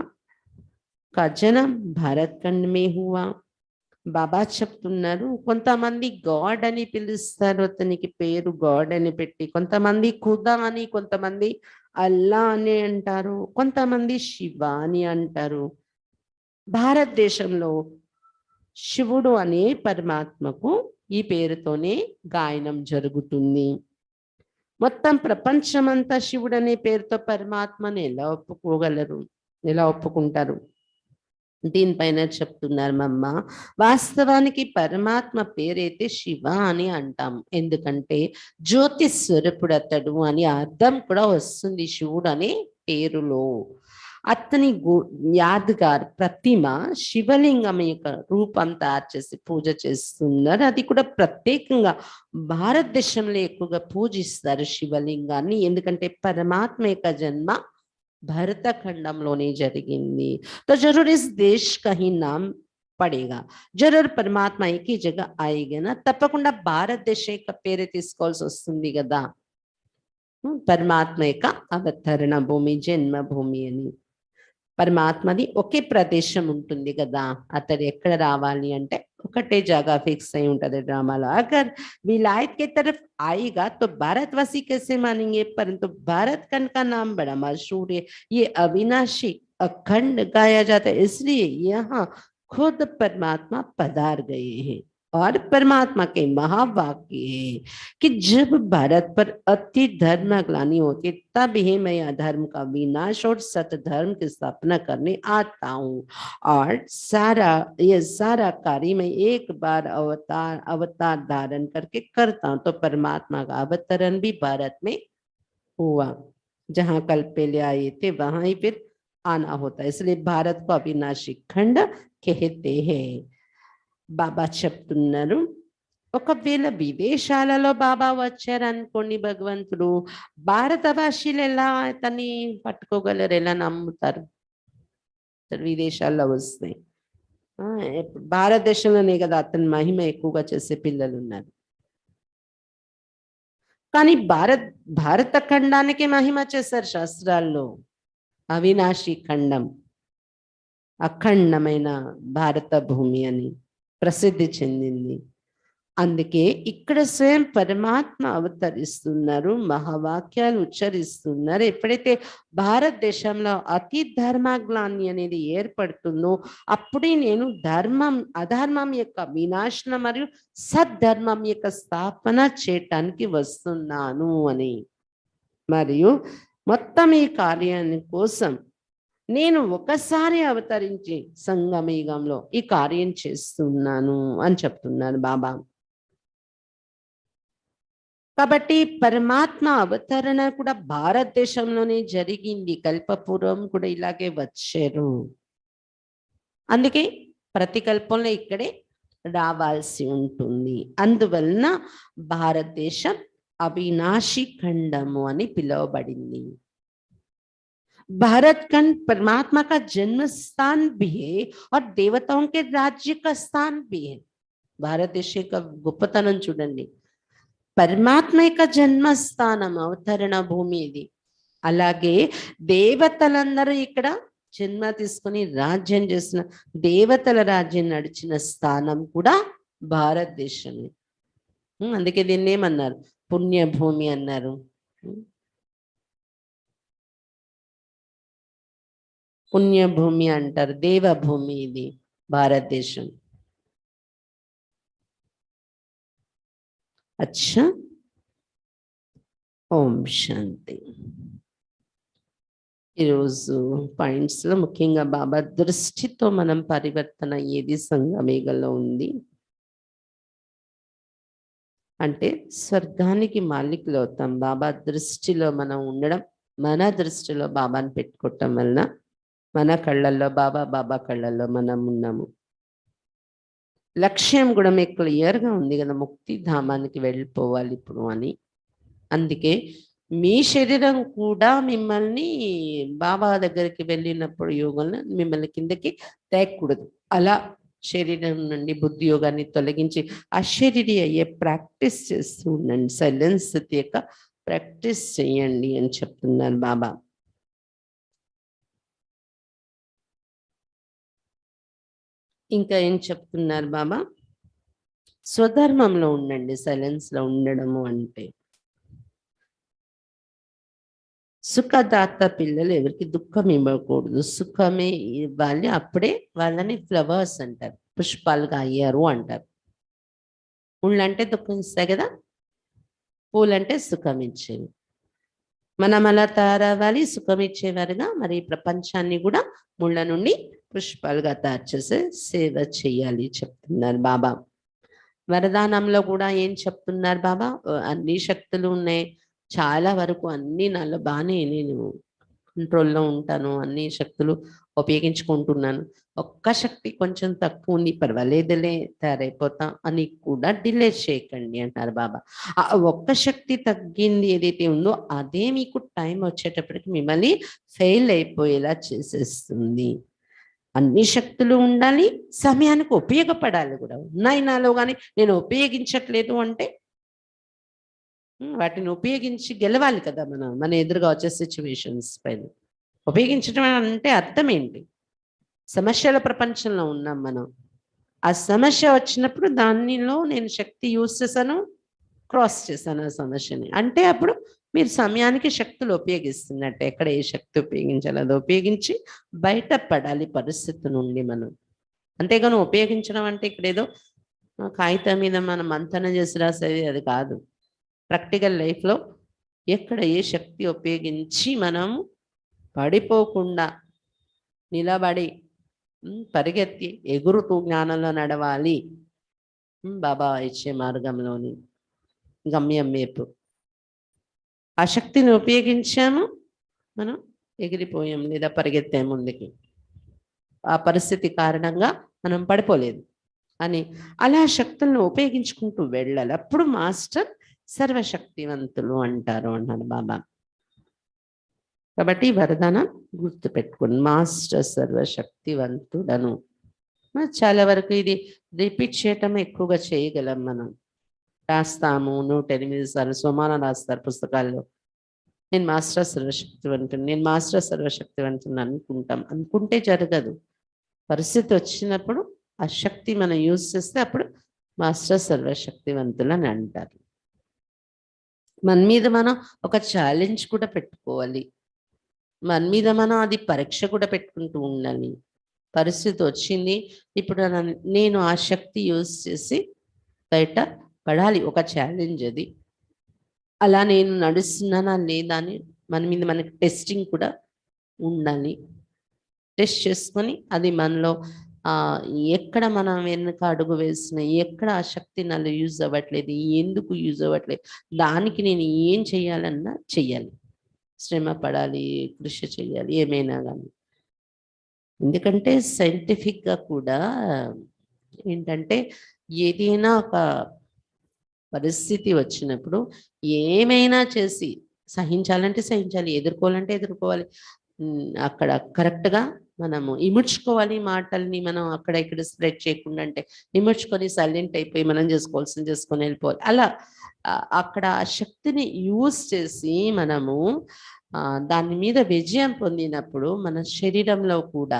का जन्म भारत खंड में हुआ। బాబా చెప్తున్నారు, కొంతమంది గాడ్ అని పిలుస్తారు, అతనికి పేరు గాడ్ అని పెట్టి, కొంతమంది ఖుదా అని, కొంతమంది అల్లా అని అంటారు, కొంతమంది శివ అని అంటారు। భారతదేశంలో శివుడు అనే పరమాత్మకు ఈ పేరుతోనే గాయనం జరుగుతుంది। మొత్తం ప్రపంచమంతా శివుడు అనే పేరుతో పరమాత్మని ఎలా ఒప్పుకోగలరు, ఎలా ఒప్పుకుంటారు? దీనిపైన చెప్తున్నారు మమ్మ, వాస్తవానికి పరమాత్మ పేరైతే శివ అని అంటాం, ఎందుకంటే జ్యోతి స్వరూపుడు అతడు అని అర్థం కూడా వస్తుంది శివుడు అనే పేరులో। అతని యాదగార్ ప్రతిమ శివలింగం యొక్క రూపం తయారు చేసి పూజ చేస్తున్నారు। అది కూడా ప్రత్యేకంగా భారతదేశంలో ఎక్కువగా పూజిస్తారు శివలింగాన్ని, ఎందుకంటే పరమాత్మ యొక్క జన్మ భరత ఖండంలోనే జరిగింది। तो जरूर इस देश का ही नाम పడేగా, జరూర్ పరమాత్మ ఏకీ జగ ఆయేగా, తప్పకుండా భారతదేశ యొక్క పేరు తీసుకోవాల్సి వస్తుంది కదా। పరమాత్మ యొక్క అవతరణ భూమి, జన్మభూమి అని। పరమాత్మది ఒకే ప్రదేశం ఉంటుంది కదా, అతడు ఎక్కడ రావాలి అంటే ఒకటే జగह ఫిక్స్ అయి ఉంటది డ్రామాలో। अगर विलायत के तरफ आएगा तो भारतवासी कैसे मानेंगे? परंतु भारत खंड का नाम बड़ा मशहूर है, ये अविनाशी अखंड गाया जाता है, इसलिए यहाँ खुद परमात्मा पधार गए हैं। और परमात्मा के महावाक्य है कि जब भारत पर अति धर्म ग्लानि होती, तब ही मैं अधर्म का विनाश और सत धर्म की स्थापना करने आता हूँ, और ये सारा कार्य मैं एक बार अवतार धारण करके करता हूँ। तो परमात्मा का अवतरण भी भारत में हुआ, जहाँ कल पहले आए थे वहां ही फिर आना होता है, इसलिए भारत को अविनाशी खंड कहते हैं। బాబా చెప్తున్నారు, ఒకవేళ విదేశాలలో బాబా వచ్చారనుకోండి భగవంతుడు, భారత భాషలు ఎలా అతన్ని పట్టుకోగలరు, ఎలా నమ్ముతారు? విదేశాల్లో వస్తాయి, భారతదేశంలోనే కదా అతని మహిమ ఎక్కువగా చేసే పిల్లలు ఉన్నారు। కానీ భారత ఖండానికి మహిమ చేశారు శాస్త్రాల్లో, అవినాశి ఖండం, అఖండమైన భారత భూమి అని। ప్రసిద్ధి చెందింది. అందుకే ఇక్కడ స్వయం పరమాత్మ అవతరిస్తున్నారు, మహావాక్యాలు ఉచ్చరిస్తున్నారు. ఎప్పుడైతే భారతదేశంలో అతి ధర్మగ్లాని అనేది ఏర్పడుతుందో అప్పుడే నేను అధర్మం యొక్క వినాశనం మరియు సద్ధర్మం యొక్క స్థాపన చేయటానికి వస్తున్నాను అని. మరియు మొత్తం ఈ కార్యాన్ని కోసం నేను ఒకసారి అవతరించి సంగమయుగంలో ఈ కార్యం చేస్తున్నాను అని చెప్తున్నారు బాబా. కాబట్టి పరమాత్మ అవతరణ కూడా భారతదేశంలోనే జరిగింది. కల్పపూర్వం కూడా ఇలాగే వచ్చారు. అందుకే ప్రతి కల్పంలో ఇక్కడే రావాల్సి ఉంటుంది. అందువలన భారతదేశం అవినాశి ఖండము అని పిలువబడింది. भारत खंड परमात्मा का जन्म स्थान भी है और देवताओं के राज्य का स्थान भी है. భారతదేశ యొక్క గొప్పతనం చూడండి. పరమాత్మ యొక్క జన్మస్థానం, అవతరణ భూమి ఇది. అలాగే దేవతలందరూ ఇక్కడ జన్మ తీసుకుని రాజ్యం చేసిన, దేవతల రాజ్యం నడిచిన స్థానం కూడా భారతదేశమే. అందుకే దీన్ని ఏమన్నారు? పుణ్యభూమి అన్నారు. పుణ్యభూమి అంటారు, దేవభూమి ఇది భారతదేశం. అచ్చా, ఓం శాంతి. ఈరోజు పాయింట్స్లో ముఖ్యంగా బాబా దృష్టితో మనం పరివర్తన ఏది సంగమేగలో ఉంది అంటే స్వర్గానికి మాలికులు అవుతాం. బాబా దృష్టిలో మనం ఉండడం, మన దృష్టిలో బాబాని పెట్టుకోవటం వలన మన కళ్ళల్లో బాబా, బాబా కళ్ళల్లో మనం ఉన్నాము. లక్ష్యం కూడా మీకు క్లియర్గా ఉంది కదా, ముక్తి ధామానికి వెళ్ళిపోవాలి ఇప్పుడు అని. అందుకే మీ శరీరం కూడా మిమ్మల్ని బాబా దగ్గరికి వెళ్ళినప్పుడు యోగంలో మిమ్మల్ని కిందకి తేకూడదు. అలా శరీరం నుండి బుద్ధి యోగాన్ని తొలగించి అశరీరి అయ్యే ప్రాక్టీస్ చేస్తూ ఉండండి. సైలెన్స్ స్థితి యొక్క ప్రాక్టీస్ చేయండి అని చెప్తున్నారు బాబా. ఇంకా ఏం చెప్తున్నారు బాబా? స్వధర్మంలో ఉండండి. సైలెన్స్లో ఉండడము అంటే సుఖదాత పిల్లలు ఎవరికి దుఃఖం ఇవ్వకూడదు, సుఖమే ఇవ్వాలి. అప్పుడే వాళ్ళని ఫ్లవర్స్ అంటారు, పుష్పాలుగా అయ్యారు అంటారు. ముళ్ళంటే దుఃఖం ఇస్తాయి కదా, పూలంటే సుఖం ఇచ్చేవి. మనం అలా తయారవ్వాలి, సుఖం ఇచ్చేవారుగా. మరి ప్రపంచాన్ని కూడా ముళ్ళ నుండి పుష్పాలుగా తయారు చేసే సేవ చేయాలి చెప్తున్నారు బాబా. వరదానంలో కూడా ఏం చెప్తున్నారు బాబా? అన్ని శక్తులు ఉన్నాయి, చాలా వరకు అన్ని నాలో బాగానే నేను కంట్రోల్లో ఉంటాను, అన్ని శక్తులు ఉపయోగించుకుంటున్నాను. ఒక్క శక్తి కొంచెం తక్కువ ఉంది, పర్వాలేదులే తయారైపోతా అని కూడా డిలే చేయకండి అంటారు బాబా. ఆ ఒక్క శక్తి తగ్గింది ఏదైతే ఉందో అదే మీకు టైం వచ్చేటప్పటికి మిమ్మల్ని ఫెయిల్ అయిపోయేలా చేసేస్తుంది. అన్ని శక్తులు ఉండాలి, సమయానికి ఉపయోగపడాలి కూడా. ఉన్నాయి నాలో కానీ నేను ఉపయోగించట్లేదు అంటే వాటిని ఉపయోగించి గెలవాలి కదా మనం, మన ఎదురుగా వచ్చే సిచ్యువేషన్స్ పైన. ఉపయోగించడం అంటే అర్థం ఏంటి? సమస్యల ప్రపంచంలో ఉన్నాం మనం. ఆ సమస్య వచ్చినప్పుడు దానిలో నేను శక్తి యూజ్ చేశాను, క్రాస్ చేశాను ఆ సమస్యని అంటే అప్పుడు మీరు సమయానికి శక్తులు ఉపయోగిస్తున్నట్టు. ఎక్కడ ఏ శక్తి ఉపయోగించాలి అది ఉపయోగించి బయటపడాలి పరిస్థితి నుండి మనం. అంతేగాని ఉపయోగించడం అంటే ఇక్కడ ఏదో కాగితం మీద మనం మంతనం చేసి రాసేది అది కాదు. ప్రాక్టికల్ లైఫ్లో ఎక్కడ ఏ శక్తి ఉపయోగించి మనం పడిపోకుండా నిలబడి పరిగెత్తి ఎగురుతూ జ్ఞానంలో నడవాలి, బాబా ఇచ్చే మార్గంలోని గమ్యం వైపు. ఆ శక్తిని ఉపయోగించాము, మనం ఎగిరిపోయాం లేదా పరిగెత్తాం ముందుకి. ఆ పరిస్థితి కారణంగా మనం పడిపోలేదు అని అలా శక్తులను ఉపయోగించుకుంటూ వెళ్ళాలి. అప్పుడు మాస్టర్ సర్వశక్తివంతులు అంటారు అన్నాడు బాబా. కాబట్టి వరదానం గుర్తుపెట్టుకోండి, మాస్టర్ సర్వశక్తివంతుడను. చాలా వరకు ఇది రిపీట్ చేయటం ఎక్కువగా చేయగలం మనం. రాస్తాము 108 సార్లు, సోమాన రాస్తారు పుస్తకాల్లో, నేను మాస్టర్ సర్వశక్తివంతుడు, నేను మాస్టర్ సర్వశక్తివంతుడు అనుకుంటాం. అనుకుంటే జరగదు. పరిస్థితి వచ్చినప్పుడు ఆ శక్తి మనం యూజ్ చేస్తే అప్పుడు మాస్టర్ సర్వశక్తివంతులు అని అంటారు. మన మీద మనం ఒక ఛాలెంజ్ కూడా పెట్టుకోవాలి. మన మీద మనం అది పరీక్ష కూడా పెట్టుకుంటూ ఉండాలి. పరిస్థితి వచ్చింది, ఇప్పుడు నేను ఆ శక్తి యూజ్ చేసి బయట పడాలి. ఒక ఛాలెంజ్ అది. అలా నేను నడుస్తున్నానా లేదా అని మన మీద మనకి టెస్టింగ్ కూడా ఉండాలి. టెస్ట్ చేసుకొని అది మనలో ఎక్కడ మనం వెనుక అడుగు వేసిన, ఎక్కడ ఆ శక్తి నాలో యూజ్ అవ్వట్లేదు, ఎందుకు యూజ్ అవ్వట్లేదు, దానికి నేను ఏం చేయాలన్నా చెయ్యాలి. శ్రమ పడాలి, కృషి చేయాలి, ఏమైనా కానీ. ఎందుకంటే సైంటిఫిక్గా కూడా ఏంటంటే ఏదైనా ఒక పరిస్థితి వచ్చినప్పుడు ఏమైనా చేసి సహించాలంటే సహించాలి, ఎదుర్కోవాలంటే ఎదుర్కోవాలి. అక్కడ కరెక్ట్గా మనము ఇముడ్చుకోవాలి. మాటల్ని మనం అక్కడ ఇక్కడ స్ప్రెడ్ చేయకుండా, అంటే ఇముడ్చుకొని సైలెంట్ అయిపోయి మనం చేసుకోవాల్సింది చేసుకొని వెళ్ళిపోవాలి. అలా అక్కడ ఆ శక్తిని యూజ్ చేసి మనము దాని మీద విజయం పొందినప్పుడు మన శరీరంలో కూడా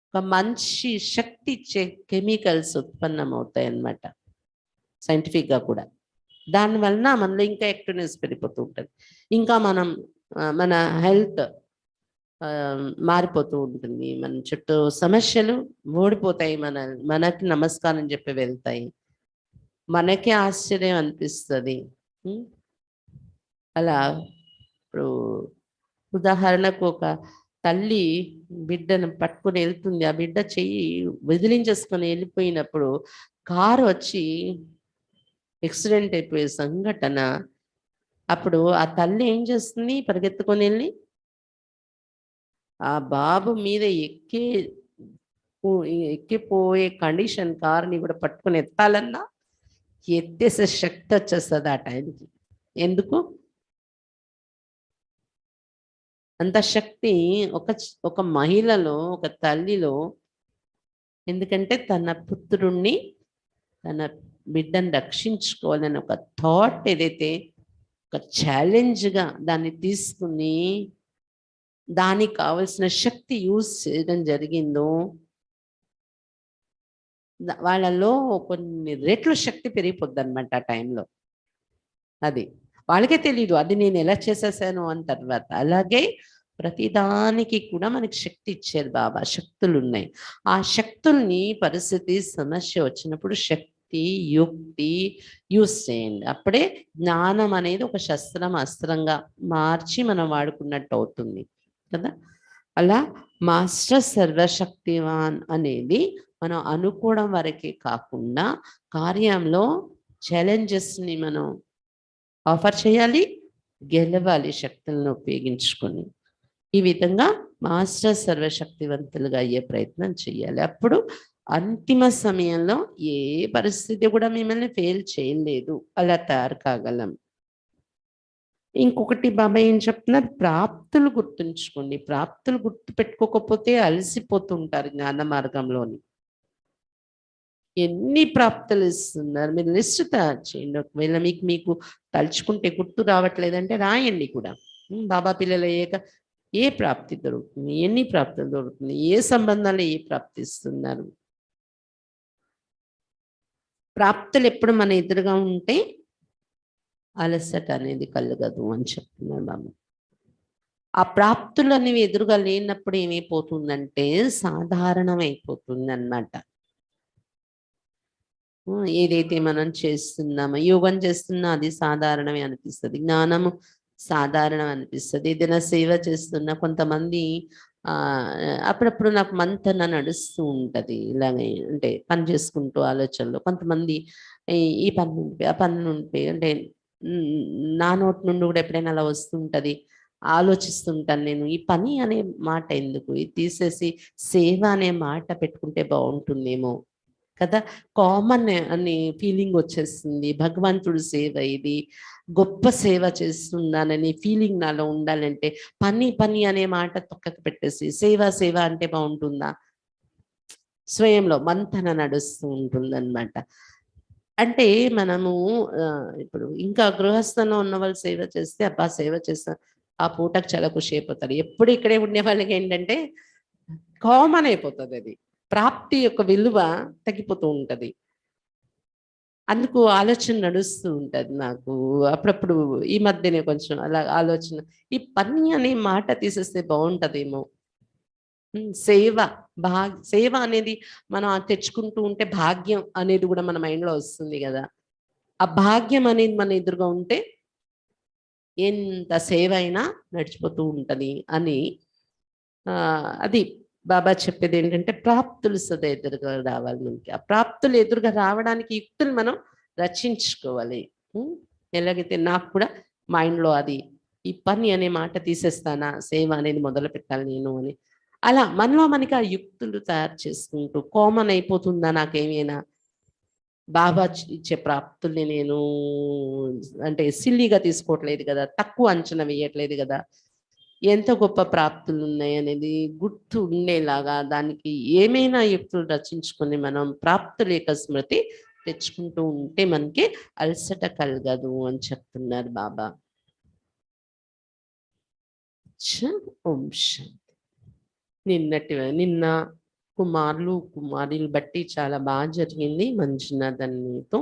ఒక మంచి శక్తి ఇచ్చే కెమికల్స్ ఉత్పన్నమవుతాయి అన్నమాట, సైంటిఫిక్గా కూడా. దానివలన మనలో ఇంకా యాక్టివ్నెస్ పెరిగిపోతూ ఉంటుంది. ఇంకా మనం మన హెల్త్ మారిపోతూ ఉంటుంది. మన చుట్టూ సమస్యలు ఓడిపోతాయి, మనకి నమస్కారం చెప్పి వెళ్తాయి. మనకే ఆశ్చర్యం అనిపిస్తుంది. అలా ఇప్పుడు ఉదాహరణకు ఒక తల్లి బిడ్డను పట్టుకుని వెళ్తుంది, ఆ బిడ్డ చెయ్యి వదిలించేసుకొని వెళ్ళిపోయినప్పుడు కారు వచ్చి యాక్సిడెంట్ అయిపోయే సంఘటన. అప్పుడు ఆ తల్లి ఏం చేస్తుంది, పరిగెత్తుకొని వెళ్ళి ఆ బాబు మీద ఎక్కిపోయే కండిషన్, కార్ని కూడా పట్టుకొని ఎత్తాలన్నా ఎత్తేసే శక్తి వచ్చేస్తుంది ఆ టైంకి. ఎందుకు అంత శక్తి ఒక మహిళలో, ఒక తల్లిలో? ఎందుకంటే తన పుత్రుణ్ణి, తన బిడ్డను రక్షించుకోవాలని ఒక థాట్ ఏదైతే ఒక ఛాలెంజ్గా దాన్ని తీసుకుని దానికి కావలసిన శక్తి యూజ్ చేయడం జరిగిందో, వాళ్ళలో కొన్ని రెట్లు శక్తి పెరిగిపోద్ది అనమాట ఆ టైంలో. అది వాళ్ళకే తెలీదు అది నేను ఎలా చేసేసాను అని తర్వాత. అలాగే ప్రతిదానికి కూడా మనకి శక్తి ఇచ్చారు బాబా, శక్తులు ఉన్నాయి. ఆ శక్తుల్ని పరిస్థితి సమస్య వచ్చినప్పుడు శక్తి యుక్తి యూస్ చేయండి. అప్పుడే జ్ఞానం అనేది ఒక శస్త్రం అస్త్రంగా మార్చి మనం వాడుకున్నట్టు అవుతుంది కదా. అలా మాస్టర్ సర్వశక్తివాన్ అనేది మనం అనుకోవడం వరకే కాకుండా కార్యంలో ఛాలెంజెస్ని మనం ఆఫర్ చేయాలి, గెలవాలి శక్తులను ఉపయోగించుకొని. ఈ విధంగా మాస్టర్ సర్వశక్తివంతులుగా అయ్యే ప్రయత్నం చేయాలి. అప్పుడు అంతిమ సమయంలో ఏ పరిస్థితి కూడా మిమ్మల్ని ఫెయిల్ చేయలేదు, అలా తయారు కాగలం. ఇంకొకటి బాబా ఏం చెప్తున్నారు, ప్రాప్తులు గుర్తుంచుకోండి. ప్రాప్తులు గుర్తు పెట్టుకోకపోతే అలసిపోతుంటారు జ్ఞాన మార్గంలోని. ఎన్ని ప్రాప్తులు ఇస్తున్నారు మీరు లిస్ట్ తయారు చేయండి. ఒకవేళ మీకు తలుచుకుంటే గుర్తు రావట్లేదంటే రాయండి కూడా. బాబా పిల్లలు అయ్యాక ఏ ప్రాప్తి దొరుకుతుంది, ఎన్ని ప్రాప్తులు దొరుకుతుంది, ఏ సంబంధాలు ఏ ప్రాప్తి ఇస్తున్నారు. ప్రాప్తులు ఎప్పుడు మన ఎదురుగా ఉంటే అలసట అనేది కలగదు అని చెప్తున్నారు బాబా. ఆ ప్రాప్తులు అనేవి ఎదురుగా లేనప్పుడు ఏమైపోతుందంటే సాధారణమైపోతుంది అన్నమాట. ఏదైతే మనం చేస్తున్నామో, యోగం చేస్తున్నా అది సాధారణమే అనిపిస్తుంది, జ్ఞానము సాధారణం అనిపిస్తుంది. ఏదైనా సేవ చేస్తున్నా కొంతమంది అప్పుడప్పుడు నాకు మంతన నడుస్తూ ఉంటుంది ఇలాగే, అంటే పని చేసుకుంటూ ఆలోచనలో కొంతమంది ఈ పని నుండి ఆ పని నుండి, అంటే నా నోటి నుండి కూడా ఎప్పుడైనా అలా వస్తుంటుంది. ఆలోచిస్తుంటాను నేను, ఈ పని అనే మాట ఎందుకు, ఇది తీసేసి సేవ అనే మాట పెట్టుకుంటే బాగుంటుందేమో కదా. కామన్ అని ఫీలింగ్ వచ్చేస్తుంది. భగవంతుడు సేవ ఇది, గొప్ప సేవ చేస్తున్నానని ఫీలింగ్ నాలో ఉండాలంటే పని పని అనే మాట పక్కకు పెట్టేసి సేవ సేవ అంటే బాగుంటుందా? స్వయంలో మంతన నడుస్తూ ఉంటుందన్నమాట. అంటే మనము ఇప్పుడు ఇంకా గృహస్థంలో ఉన్న వాళ్ళు సేవ చేస్తే అబ్బా సేవ చేస్తా ఆ పూటకు చాలా ఖుషి అయిపోతారు. ఎప్పుడు ఇక్కడే ఉండే వాళ్ళకి ఏంటంటే కామన్ అయిపోతుంది అది. ప్రాప్తి యొక్క విలువ తగ్గిపోతూ ఉంటది. అందుకు ఆలోచన నడుస్తూ ఉంటది నాకు. అప్పుడప్పుడు ఈ మధ్యనే కొంచెం అలా ఆలోచన. ఈ పని అనే మాట తీసేస్తే బావుంటదేమో. సేవ. సేవ అనేది మనం తెచ్చుకుంటూ ఉంటే భాగ్యం అనేది గూడా మన మైండ్‌లో వస్తుంది గదా! ఆ భాగ్యం అనేది మన ఎదురుగా ఉంటే ఎంత సేవైనా నడిచిపోతూ ఉంటది అని అది బాబా చెప్పేదేంటంటే ప్రాప్తులు సదా ఎదురుగా రావాలి మనకి. ఆ ప్రాప్తులు ఎదురుగా రావడానికి యుక్తులు మనం రచించుకోవాలి. హ్మ్. ఎలాగైతే నాకు కూడా మైండ్‌లో అది ఈ పని అనే మాట తీసేస్తానా, సేవ అనేది మొదలుపెట్టాలి నేను అని. అలా మనలో మనకి ఆ యుక్తులు తయారు చేసుకుంటూ కామన్ అయిపోతుందా నాకేమైనా? బాబా ఇచ్చే ప్రాప్తుల్ని నేను అంటే సిల్లీగా తీసుకోవట్లేదు గదా! తక్కువ అంచనా వేయట్లేదు గదా! ఎంత గొప్ప ప్రాప్తులున్నాయనేది గుర్తు ఉండేలాగా దానికి ఏమైనా యుక్తులు రచించుకొని మనం ప్రాప్తుల యొక్క స్మృతి తెచ్చుకుంటూ ఉంటే మనకి అలసట కలగదు అని చెప్తున్నారు బాబా. ఓం శాంతి. నిన్న కుమారులు బట్టి చాలా బాగా జరిగింది మంజునాథ్ అన్నయ్యతో.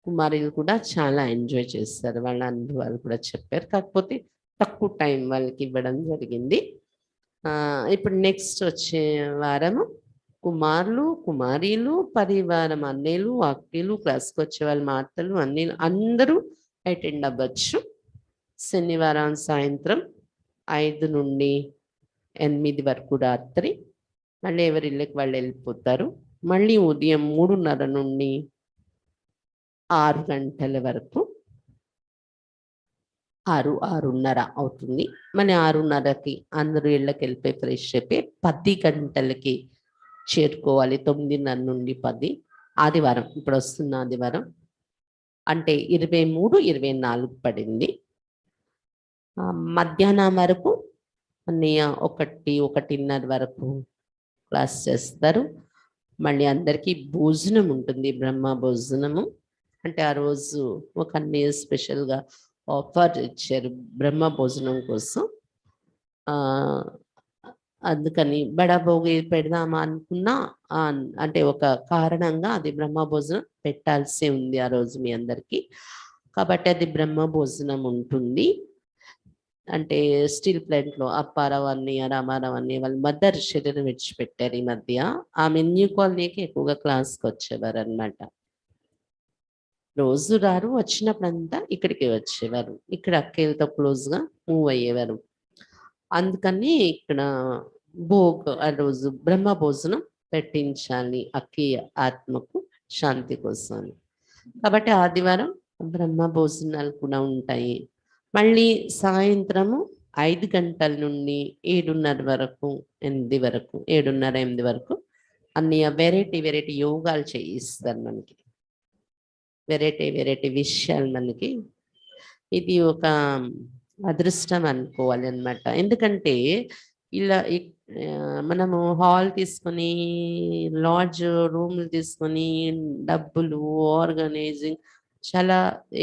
కుమారులు కూడా చాలా ఎంజాయ్ చేస్తారు. వాళ్ళ అనుభవాలు కూడా చెప్పారు. కాకపోతే తక్కువ టైం వాళ్ళకి ఇవ్వడం జరిగింది. ఇప్పుడు నెక్స్ట్ వచ్చే వారము కుమారీలు, పరివారం అన్నయ్యలు, అక్కలు, క్లాస్‌కొచ్చే వాళ్ళు మా అత్తలు, అన్నయ్యలు అందరూ అటెండ్ అవ్వచ్చు. శనివారం సాయంత్రం 5-8 వరకు రాత్రి. మళ్ళీ ఎవరి ఇళ్ళకి వాళ్ళు వెళ్ళిపోతారు. మళ్ళీ ఉదయం 3:30 నుండి 6 గంటల వరకు 6:30 అవుతుంది. మళ్ళీ 6:30కి అందరూ ఇళ్ళకెళ్ళిపోయి ఫ్రెష్ అయిపోయి 10 గంటలకి చేరుకోవాలి. 9:30 నుండి 10 ఆదివారం. ఇప్పుడొస్తున్న ఆదివారం. అంటే 23, 24 పడింది. మధ్యాహ్నం వరకు అన్నయ్య 1:30 వరకు క్లాస్ చేస్తారు. మళ్ళీ అందరికీ భోజనం ఉంటుంది. బ్రహ్మ భోజనము. అంటే ఆ రోజు ఒక అన్నయ్య స్పెషల్‌గా ఆఫర్ ఇచ్చారు బ్రహ్మ భోజనం కోసం. అందుకని బడా భోగి పెడదామా అనుకున్నా అంటే ఒక కారణంగా అది బ్రహ్మ భోజనం పెట్టాల్సి ఉంది ఆ రోజు మీ అందరికీ. కాబట్టి అది బ్రహ్మ భోజనం ఉంటుంది. అంటే స్టీల్ ప్లాంట్‌లో అప్పారావు అన్నయ్య, రామారావు అన్నయ్య వాళ్ళ మదర్ శరీరం విడిచిపెట్టారు ఈ మధ్య. ఆమె న్యూ కాలనీకి ఎక్కువగా క్లాస్‌కొచ్చేవారనమాట. రోజు రారు. వచ్చినప్పుడంతా ఇక్కడికే వచ్చేవారు. ఇక్కడ అక్కయ్యలతో క్లోజ్‌గా మూవ్ అయ్యేవారు. అందుకని ఇక్కడ ఆ రోజు బ్రహ్మ భోజనం పెట్టించాలి అక్కయ్య ఆత్మకు శాంతి కోసం అని. కాబట్టి ఆదివారం బ్రహ్మ భోజనాలు కూడా ఉంటాయి. మళ్ళీ సాయంత్రము 5 గంటల నుండి 7:30 వరకు, 8 వరకు, 7:30, 8 వరకు అన్నయ్య వెరైటీ యోగాలు చేయిస్తారు మనకి. వెరైటీ విషయాలు మనకి. ఇది ఒక అదృష్టం అనుకోవాలి అన్నమాట. ఎందుకంటే ఇలా మనము హాల్ తీసుకొని, లాడ్జ్ రూమ్‌లు తీసుకొని, డబ్బులు, ఆర్గనైజింగ్ చాలా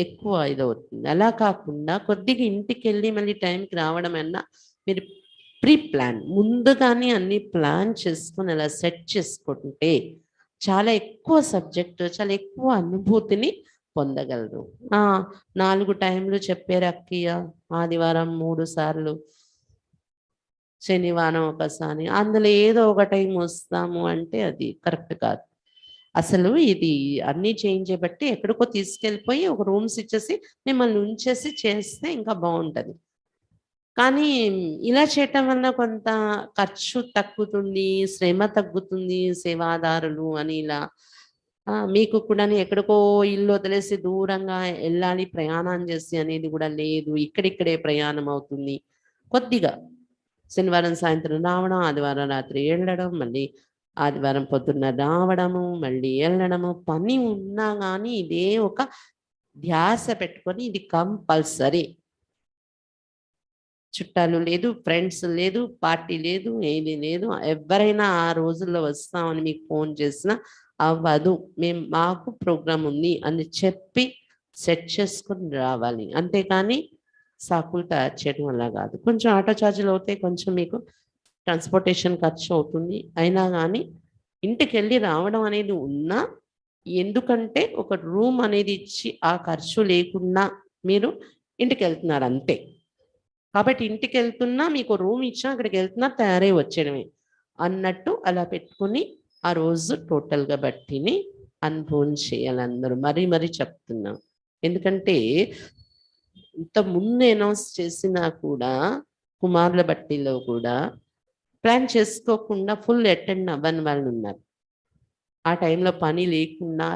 ఎక్కువ ఇదవుతుంది. అలా కాకుండా కొద్దిగా ఇంటికెళ్ళి మళ్ళీ టైంకి రావడం అన్నా మీరు ప్రీ ప్లాన్ ముందుగానే అన్ని ప్లాన్ చేసుకొని అలా సెట్ చేసుకుంటే చాలా ఎక్కువ సబ్జెక్ట్, చాలా ఎక్కువ అనుభూతిని పొందగలరు. 4 టైంలు చెప్పారు అక్కయ్య. ఆదివారం 3 సార్లు, శనివారం ఒకసారి. అందులో ఏదో ఒక టైం వస్తాము అంటే అది కరెక్ట్ కాదు. అసలు ఇది అన్నీ చేంజ్ చేయబట్టి ఎక్కడికో తీసుకెళ్ళిపోయి ఒక రూమ్స్ ఇచ్చేసి మిమ్మల్ని ఉంచేసి చేస్తే ఇంకా బావుంటది. కానీ ఇలా చేయటం వల్ల కొంత ఖర్చు తగ్గుతుంది, శ్రమ తగ్గుతుంది, సేవాదారులు అని ఇలా మీకు కూడాను ఎక్కడికో ఇల్లు వదిలేసి దూరంగా ఎళ్ళాలి, ప్రయాణం చేసి అనేది కూడా లేదు. ఇక్కడిక్కడే ప్రయాణం అవుతుంది. కొద్దిగా శనివారం సాయంత్రం రావడం, ఆదివారం రాత్రి ఎళ్ళడం, మళ్ళీ ఆదివారం పొద్దున్న రావడము, మళ్ళీ ఎళ్ళడము. పని ఉన్నా గానీ ఇదే ఒక ధ్యాస పెట్టుకొని ఇది కంపల్సరీ. చుట్టాలు లేదు, ఫ్రెండ్స్ లేదు, పార్టీ లేదు, ఏది లేదు. ఎవ్వరైనా ఆ రోజుల్లో వస్తామని మీకు ఫోన్ చేసినా అవ్వదు. మాకు ప్రోగ్రామ్ ఉంది అని చెప్పి సెట్ చేసుకొని రావాలి. అంతేకానీ సాకులు తయారు చేయడం వల్ల కాదు. కొంచెం ఆటో ఛార్జీలు అవుతాయి. కొంచెం మీకు ట్రాన్స్‌పోర్టేషన్ ఖర్చు అవుతుంది. అయినా గానీ ఇంటికి వెళ్ళి రావడం అనేది ఉన్నా, ఎందుకంటే ఒక రూమ్ అనేది ఇచ్చి ఆ ఖర్చు లేకుండా మీరు ఇంటికి వెళ్తున్నారు అంతే. కాబట్టి ఇంటికి వెళ్తున్నా మీకు రూమ్ ఇచ్చినా అక్కడికి వెళ్తున్నా తయారై వచ్చేయడమే అన్నట్టు అలా పెట్టుకుని ఆ రోజు టోటల్గా బట్టిని అనుభవం చేయాలి అందరూ. మరీ మరీ చెప్తున్నాం, ఎందుకంటే ఇంత ముందు అనౌన్స్ చేసినా కూడా కుమారుల బట్టిలో కూడా ప్లాన్ చేసుకోకుండా ఫుల్ అటెండ్ అవ్వని వాళ్ళు ఉన్నారు. ఆ టైంలో పని లేకుండా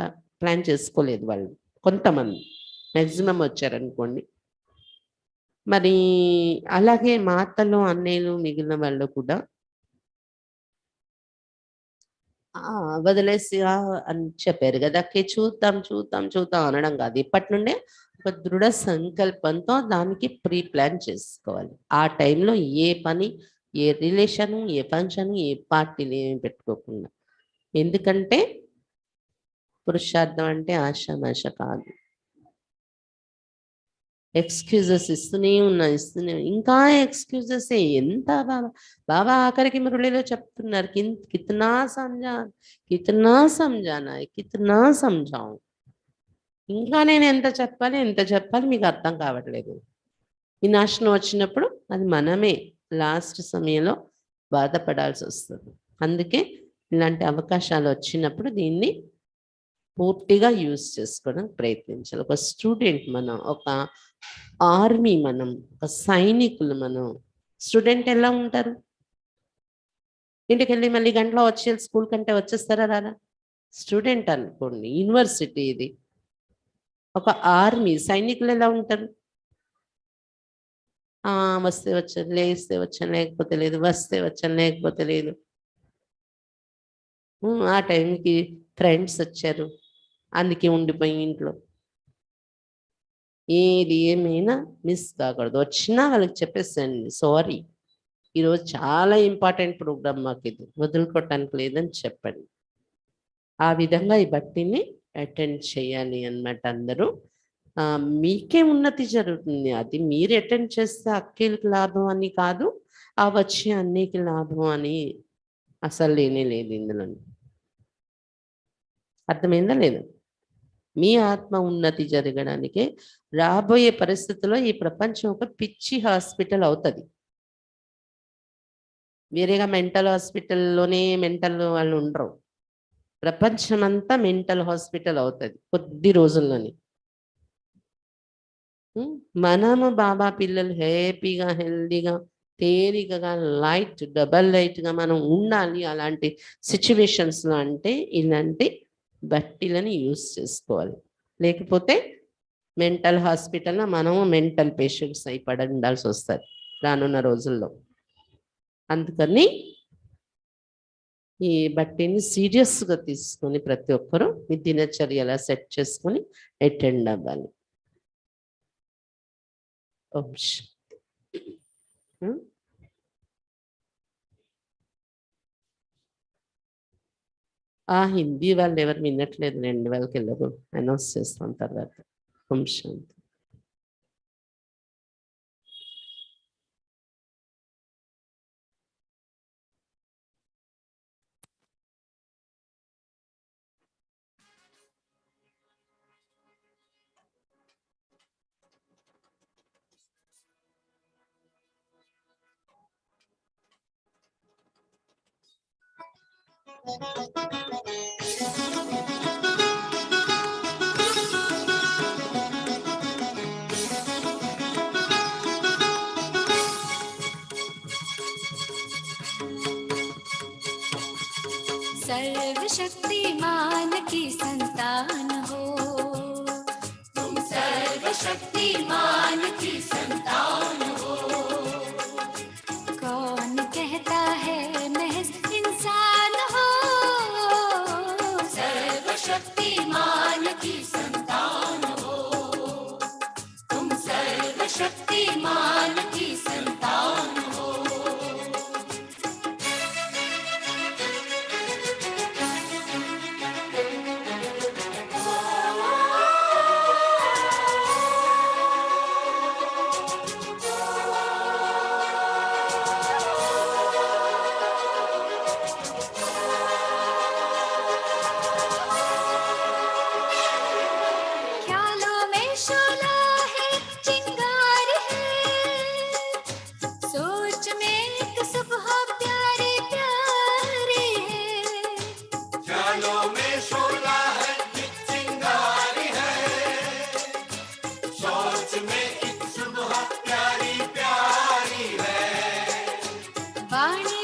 ప్లాన్ చేసుకోలేదు వాళ్ళు, కొంతమంది మ్యాక్సిమం వచ్చారనుకోండి. మరి అలాగే మా అత్తలు అన్నయ్యలు మిగిలిన వాళ్ళు కూడా వదిలేసి అని చెప్పారు కదా, చూద్దాం చూద్దాం చూద్దాం అనడం కాదు. ఇప్పటి నుండే ఒక దృఢ సంకల్పంతో దానికి ప్రీ ప్లాన్ చేసుకోవాలి. ఆ టైంలో ఏ పని, ఏ రిలేషను, ఏ ఫంక్షన్, ఏ పార్టీలు ఏమి పెట్టుకోకుండా. ఎందుకంటే పురుషార్థం అంటే ఆశామాష కాదు. ఎక్స్క్యూజెస్ ఇస్తూనే ఇంకా ఎక్స్క్యూజెస్. ఎంత బాబా బాబా ఆఖరికి మురళిలో చెప్తున్నారు, కితనా సంజానా కితనా సంజావు. ఇంకా నేను ఎంత చెప్పాలి మీకు అర్థం కావట్లేదు. ఈ నాశనం వచ్చినప్పుడు అది మనమే లాస్ట్ సమయంలో బాధపడాల్సి వస్తుంది. అందుకే ఇలాంటి అవకాశాలు వచ్చినప్పుడు దీన్ని పూర్తిగా యూజ్ చేసుకోవడానికి ప్రయత్నించాలి. ఒక స్టూడెంట్ మనం, ఒక ఆర్మీ మనం, ఒక సైనికులు మనం. స్టూడెంట్ ఎలా ఉంటారు? ఇంటికి వెళ్ళి మళ్ళీ గంటలో వచ్చే స్కూల్ కంటే వచ్చేస్తారా రారా? స్టూడెంట్ అనుకోండి, యూనివర్సిటీ ఇది. ఒక ఆర్మీ సైనికులు ఎలా ఉంటారు? వస్తే వచ్చాను, లేస్తే వచ్చాను, లేకపోతే లేదు, వస్తే వచ్చాను, లేకపోతే లేదు. ఆ టైంకి ఫ్రెండ్స్ వచ్చారు, అందుకే ఉండిపోయి ఇంట్లో. ఏది ఏమైనా మిస్ కాకూడదు. వచ్చినా వాళ్ళకి చెప్పేసాను, సారీ ఈరోజు చాలా ఇంపార్టెంట్ ప్రోగ్రామ్ మాకు, ఇది వదులుకోవటానికి లేదని చెప్పండి. ఆ విధంగా ఈ బట్టిని అటెండ్ చేయాలి అన్నమాట అందరూ. మీకే ఉన్నతి జరుగుతుంది. అది మీరు అటెండ్ చేస్తే అక్కలకి లాభం అని కాదు, ఆ వచ్చే అన్నికి లాభం అని అసలు లేనే లేదు ఇందులో. అర్థమైందా లేదు? మీ ఆత్మ ఉన్నతి జరగడానికి రాబోయే పరిస్థితుల్లో ఈ ప్రపంచం ఒక పిచ్చి హాస్పిటల్ అవుతుంది. వేరేగా మెంటల్ హాస్పిటల్లోనే మెంటల్ వాళ్ళు ఉండరు. ప్రపంచం అంతా మెంటల్ హాస్పిటల్ అవుతుంది కొద్ది రోజుల్లోనే. మనము బాబా పిల్లలు హ్యాపీగా, హెల్దీగా, తేలికగా, డబల్ లైట్గా మనం ఉండాలి. అలాంటి సిచ్యువేషన్స్లో అంటే ఇలాంటి బట్టీలని యూజ్ చేసుకోవాలి. లేకపోతే మెంటల్ హాస్పిటల్లో మనము మెంటల్ పేషెంట్స్ అయిపడి ఉండాల్సి వస్తుంది రానున్న రోజుల్లో. అందుకని ఈ బట్టీని సీరియస్గా తీసుకొని ప్రతి ఒక్కరూ మీ దినచర్య ఎలా సెట్ చేసుకొని అటెండ్ అవ్వాలి. హిందీ వాళ్ళు ఎవరు వినట్లేదు, 2000కి వెళ్ళరు, అనౌన్స్ చేస్తాం తర్వాత. ఓం శాంతి. सर्वशक्तिमान की संतान हो तुम, सर्वशक्तिमान की संतान हो। कौन कहता है महज इंसान हो, सर्वशक्तिमान की संतान हो तुम, सर्वशक्तिमान की संतान हो। वाणी